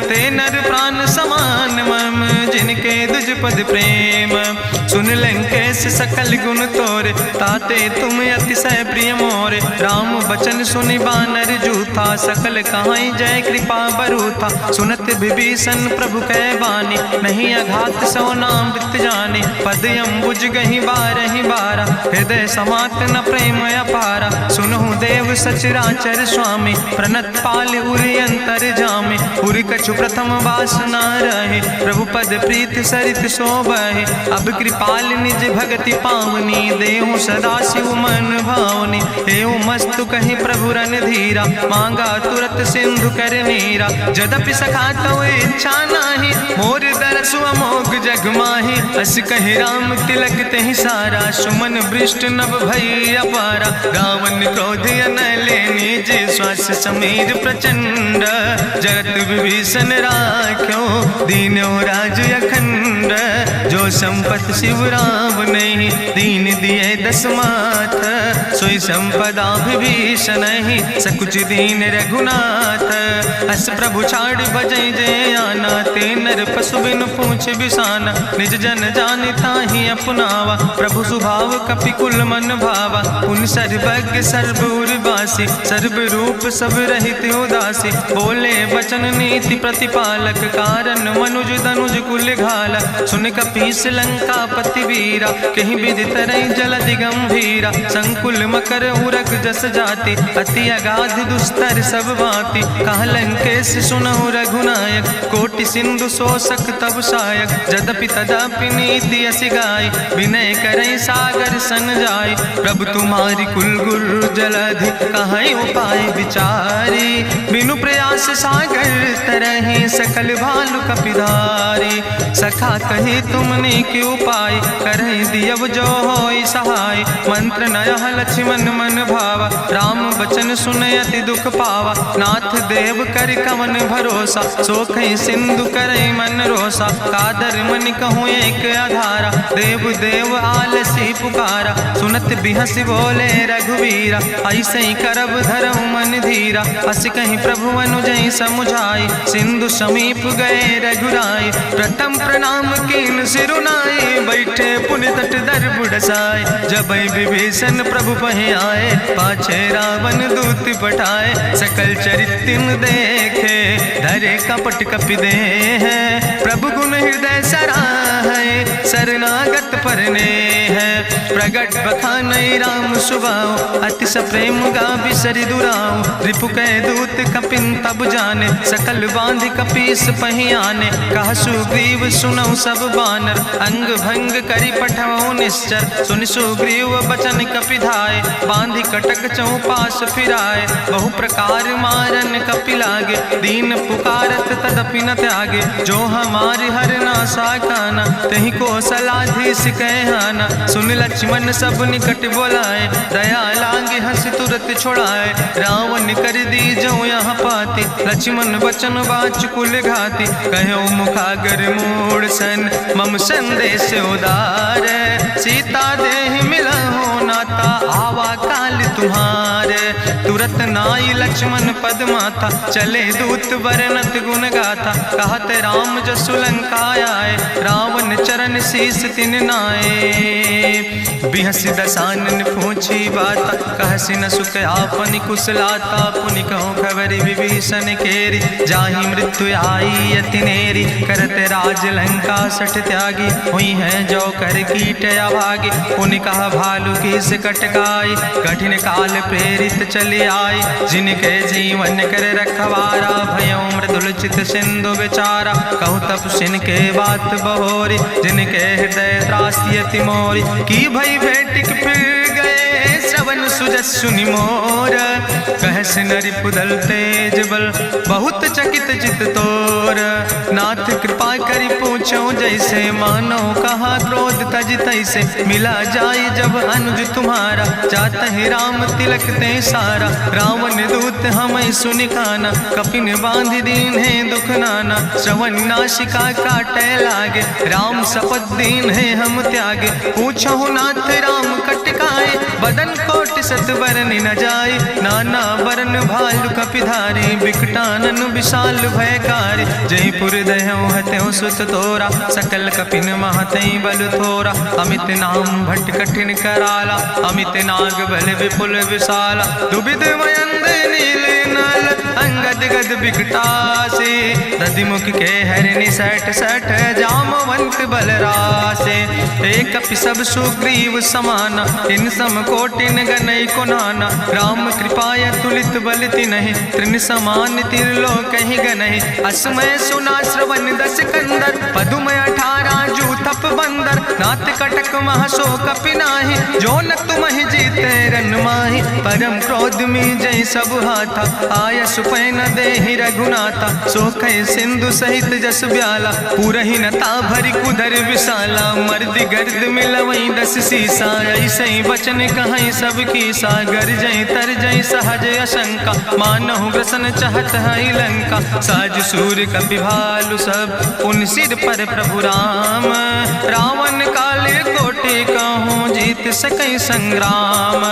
ते नर प्राण समान मम। जिनके दुज पद प्रेम, सुन लंकेश सकल गुण तोरे। ताते तुम अतिशय प्रिय मोरे, राम बचन सुनि बानर जूथा। सकल कहाई जय कृपा बरूथा, सुनत विभीषण प्रभु कै बानी। नहीं अघात सो नाम वित जानी, पद अम्बुज गहि बारहि बारा। हृदय समात न प्रेम अपारा, सुनहु देव सचराचर स्वामी। प्रणत पाल उरि अंतर जामी, उरि कछु प्रथम वासना रहे। प्रभु पद प्रीत सरित शोभहि, अब कृपाल निज भगति पावनी। देहु सदा शिव मन भावनी, एवं मस्तु कहि प्रभु रणधीरा। मांगा तुरत सिंधु कर नीरा, जदपि सखा तव इच्छा नाही। मोर दरसु अमोघ जग माही, अस कहि राम तिलक तेहि सारा। सुमन वृष्ट नभ भई अपारा, गावन क्रोध अनले निज। श्वास समीर प्रचंड, जगत विभीषण राख्यो। दीनो राज अखंड, जो संपत शिव राम नहीं। दीन दिए दस माथ, सोई संपदा विभीषण ही। सकुच दीन रघुनाथ, अस प्रभु छाड़ बजै जय आना। ते नर पशु बिनु पूछ बिसाना, निज जन जानि ताहि अपनावा। प्रभु स्वभाव कपि कुल मन भावा, पुन सर्वज्ञ सर्व उर्वासी। सर्व रूप सब रहित उदासी, बोले वचन नीति प्रतिपालक। कारण मनुज धनुज कुल घाला, सुन कपीस लंका पति वीरा। कहीं विधि तरई जलधि गंभीरा, संकुल मकर उरग जस जाति। अति अगाध दुस्तर सब भांति, कहा लंकेश सुनहु रघुनायक। कोटि सिंधु शोषक सक तब सायक, जदपि तदपि नीति अस गाय, विनय करई सागर सन जाय। प्रभु तुम्हारी कुल गुरु जलधि, कहीं उपाय विचारी, बिनु प्रयास सागर तरहि सकल भालु कपिधारी। सखा कही तुमने के उपाय, करहि दियव जो होई सहाय। मंत्र नयह लक्ष्मण मन भावा, राम बचन सुनय अति दुख पावा। नाथ देव कर कवन भरोसा, सोखई सिंधु करई मन रोसा। कादर मन कहूँ एक आधारा, देव देव आलसी पुकारा। सुनत बिहस बोले रघुवीरा, ऐसे ही करब धरम मन धीरा। अस कहीं प्रभु अनुजय समुझाई, सिंधु समीप गए रघुराई। प्रथम प्रणाम कीन सिरुनाई, बैठे पुनि तट दर बुढ़साए। जब विभीषण प्रभु पहे आए, पाछे रावण दूत पठाए। सकल चरित्र देखे, धरे कपट कपि दे है। प्रभु गुण हृदय सराहै, शरणागत परने है। प्रगट बखानई राम सुभाऊ, अति सप्रेम गा बिसरि दुराऊ। रिपु कह दूत कपिन तब जाने, सकल बांध कपीस पहियाने। कह सुग्रीव सुनऊ सब बानर, अंग भंग करि पठऊ निश्चर। सुनि सुग्रीव बचन कपिधाय, बांधि कटक चौपास फिराए। बहु प्रकार मारन कपि लागे, दीन पुकारत तदपि न त्यागे। जो हमारि हर नासा काना, तहि को सलाधीस कहना। सुन लक्ष्मण सब निकट बोलाए, दया लागे हंस तुरत छोड़ाए। रावण कर दी जो यहाँ पाती, लक्ष्मण बचन बाच कुल घाती। कहो मुखागर मोड़ सन, मम संदेश उदार। सीता देहि मिलहु नाता, आवा काल तुम्हारे। तुरत नाई लक्ष्मण पद माथा, चले दूत वर्णत गुण गाथा। कहत राम जसु लंका आए, रावण चरण शीस तिन नाए। बिहस दसानन पूछी बाता, कहसि न सुख आपन कुशलाता। पुनि कहूँ खबर विभीषण केरी, जाहि मृत्यु आई अति नेरी। करत राज लंका सठ त्यागी, हुई है जो कर कीट अभागी। पुनि कहा भालू किस कटकाई, कठिन काल प्रेरित चले आई। जिनके जीवन कर रखवारा, भयो मृदुल चित सिंधु बेचारा। कहु तप सिन के बात बहोरी, जिनके हृदय त्रासी अति मोरी। की भई भेटिक फिर गए, श्रवण सुजस सुनि मोर। कहस नरि पुदल तेज बल, बहुत चकित चित तोर। नाथ कृपा करि पूछो जैसे, मानो कहा क्रोध तज तैसे। मिला जाय जब अनुज तुम्हारा, जातहि राम तिलक ते सारा। रावण दूत हमें सुनि काना, कपिन बांध दीन है दुख नाना। श्रवण नासिका काटे लागे, राम शपथ दीन है हम त्यागे। पूछो नाथ राम कटकाए, बदन कोटि सत बरन न जाए। नाना बरन भालु कपिधारी, बिकटानन विशाल भयकारी। जयपुर दह्यों हत्यों सुत तोरा, सकल कपिन महतई बल थोरा। अमित नाम भट्ट कठिन कराला, अमित नाग बल विपुल विशाला। दुबिध मयंद नील नल, अंगद गद बिकटासे। दधिमुख के हरिणि सठ सठ, जामवंत बलरासे। एक कपि सब सुग्रीव समाना, इन सम कोटिन गनई को नाना। राम कृपाय तुलित बल तिनहि, त्रिन समान तिरलोक ही गनहि। असमय सुना श्रवण दस कंदर, पदुमय 18 जू थप बंदर। नाथ कटक महसो कपि नाही, जो न तुमहि जीते रन माही। परम क्रोध में जय सब हाथा, आय सुपै न देहि रघुनाथा। सोखै सिंधु सहित जस ब्याला, पूरहि नता भरि कुधर विशाला। मर्द गर्द मिलवई 10 सीसा, ऐसे बचन कहीं सब कीसा। गर जय तर जय सहज अशंका, मानहु ग्रसन चाहत है लंका। साज सूर कपि भालु सब, पुन सिर पर प्रभु राम। रावण काले कोटि कहूँ, जीत सकई संग्राम।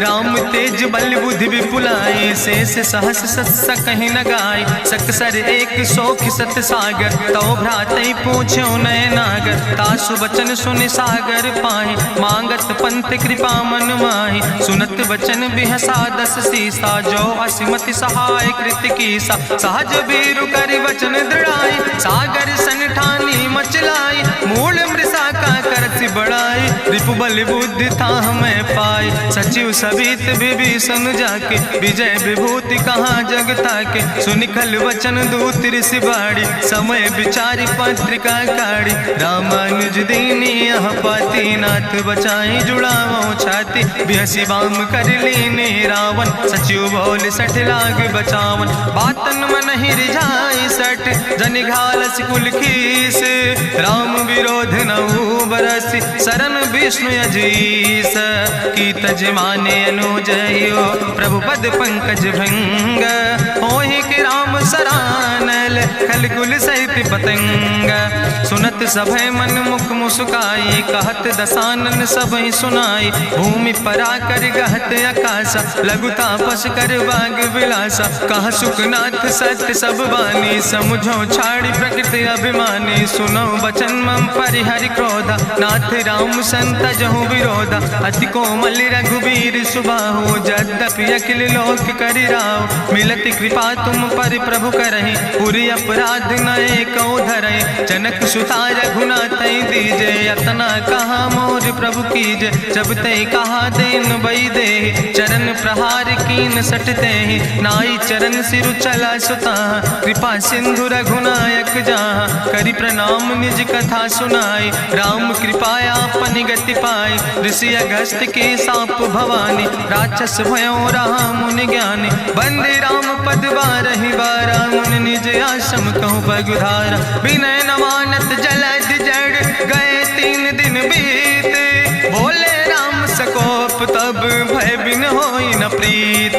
राम तेज बल बुद्धि विपुलाई, शेष सहस सत सकहि न गाय। सकसर एक सोख सत सागर, तो भ्रातई पूछ्यो नय नागर। तासु बचन सुनि सागर पाहि, मांगत पंथ कृपा मन माहि। सुनत बचन बिहसा 10 सीसा, जो असिमति सहाय कृत कीसा। सहज बीरु करि वचन दृढ़ाई, सागर सन ठानी मचलाई। मूल मृषा का करसि बड़ाई, रिपु बल बुद्धि था हमें पाई। सचिव सबित विभीषण जाके विजय विभूति कहाँ जगता के। सुनिखल वचन दूत ऋषि बाड़ी समय विचारी पत्रिका काढ़ी। रामानुज दीनी यह पाती नाथ बचाई जुड़ावो छाती। बिहसी बाम कर लीने रावण सचिव बोल सठ लाग बचावन। बातन मन ही रिझाई सठ जन घालस कुल खीस। राम विरोध नऊ बरस शरण विष्णु अजीस। की तज माने अनुजयो प्रभु पद पंकज भृंग। होहि कि राम सरानल खल कुल सहित पतंग। सुनत सभय मन मुख मुस्काई कहत दसानन सबहि सुनाई। भूमि परा कर गहत आकाशा लघु तापस कर बाग विलासा। कह सुखनाथ सत्य सब बानी समुझो छाड़ी प्रकृति अभिमानी। सुनो बचन मम परिहरि क्रोधा नाथ राम संत जहु विरोधा। अति कोमल रघुबीर सुबाहु यद्यपि अखिल लोक करि राव। मिलति कृपा तुम पर प्रभु करहि पुरि अपराध नए कौ धरहि। जनक सुता रघुनाथ दीजे यतना कहा मोर प्रभु कीजे। जब तय कहा देन बई दे चरण प्रहार कीन सटते। नाई चरण सिरु चला सुता कृपा सिंधु रघुनायक जहाँ। करि प्रणाम निज कथा सुनाई राम कृपाया अपनी गति पाई। ऋषि अगस्त के साप भवानी राक्षस भयो रहा मुनि ज्ञानी। बंदे राम पद बारहि बारा मुनि निज आश्रम कहूँ पगुधारा। विनय नवानत जलद जड़ गए 3 दिन बीते। बोले राम सकोप तब भय बिन होई न प्रीत।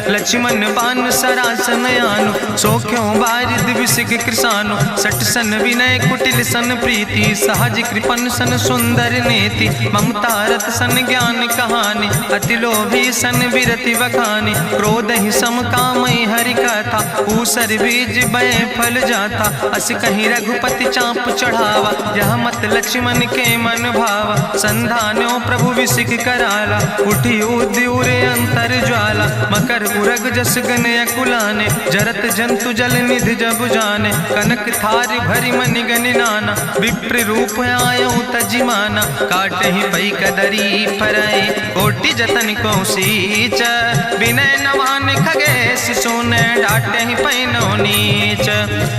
लक्ष्मण बान सरासन आनो सो क्यों बारिद विसिग कृसानो। सठ सन विनय कुटिल सन प्रीति सहज कृपन सन सुंदर नीति। ममता रत सन ज्ञान कहानी अति लोभी सन विरति बखानी। क्रोध ही सम कामई हरि कथा ऊसर बीज बय फल जाता। अस कहीं रघुपति चाप चढ़ावा यह मत लक्ष्मण के मन भावा। संधान्यो प्रभु विसिक कराला उठी उद्यूरे अंतर ज्वाला। मकर उरग जस गन अकुलाने जरत जंतु जल निधि जब जाने। कनक थारी भरी मनि गनि नाना विप्र रूप आयो तजिमाना। काटे ही पई कदरी फरई कोटि जतन को सींच। विनय नवान खगेश सोने डाटे ही पैनो नीच।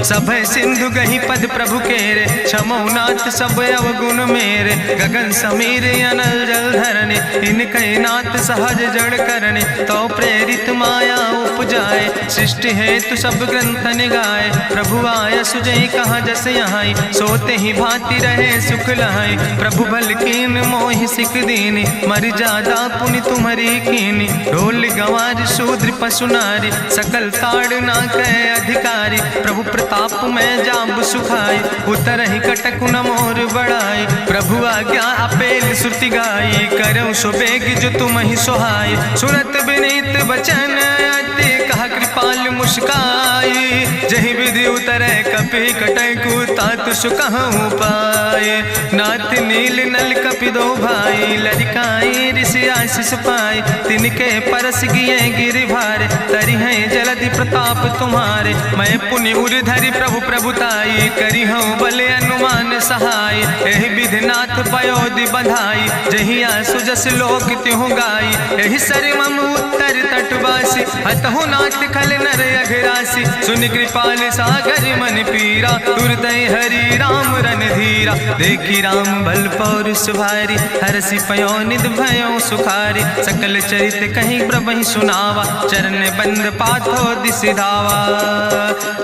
सभय सिंधु गही पद प्रभु केरे क्षमो नाथ सब अवगुण मेरे। गगन समीर अनल जल धरने इनके नाथ सहज जड़ करने। तो प्रेरित माया उपजाए सृष्टि हेतु सब ग्रंथ निगाए। प्रभु आय सुजय कहाँ जस यहाँ सोते ही भांति रहे सुख लहाई। प्रभु भल कीन मोहि सिख दीनी मर जादा पुनि तुम्हारी कीनी। ढोल गंवार शूद्र पशु नारी सकल ताड़ ना कह अधिकारी। प्रभु प्रताप में जाब सुखाई उतर ही कटक न मोर बढ़ाई। प्रभु आज्ञा अपेल श्रुति गाई करऊँ सो बेग जो तुम ही सोहाई। सुरत विनीत वचन अति कहा कृपाल मुस्काई। जही विधि उतरे कपि कटकु तात सुकहूँ पाए। नाथ नील नल कपि दो भाई लड़काई ऋषि आशीष पाए। तिनके परस गिए गिरि भारे तरि है जलधि प्रताप तुम्हारे। मैं पुण्य उर धरि प्रभु प्रभुताई करी हूँ बले अनुमान सहाय। एहि विधि नाथ पयोधि बधाई जही आसु जस लोक त्यों गाई। एहि सर मम उत्तर तटवासी हतहु नाथ खल नर अघरासी। सुन कृपाल सागर मन पीरा तुरत हरि राम रन धीरा। देखी राम बल पौरुष भारी हरसि पयो निध भयो सुखारी। सकल चरित कहीं प्रभु सुनावा चरण बंद पाथो दिसि धावा।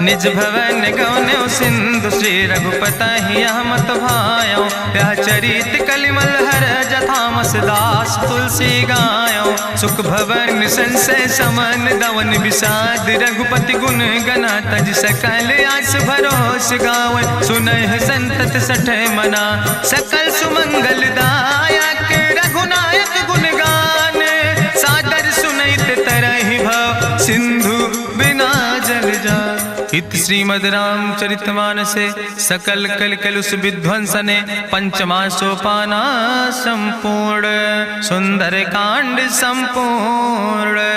निज भवन गौन्यो सिंधु श्री रघुपति यह मत भायो। यह चरित कलिमल हर जथामस दास तुलसी गायो। सुख भवन संशय समन दवन विषाद रघुपति गुण गना तज सकल आस भरोस गावन। सुनह संतत सठ मना सकल सुमंगल दायक। रघुनायक गुण गान सादर सुनैत तरहि भव सिंधु बिना जल जा। इत श्रीमद् रामचरितमानसे सकल कल कलुष विध्वंसने पंचमा सोपाना संपूर्ण। सुंदर कांड संपूर्ण।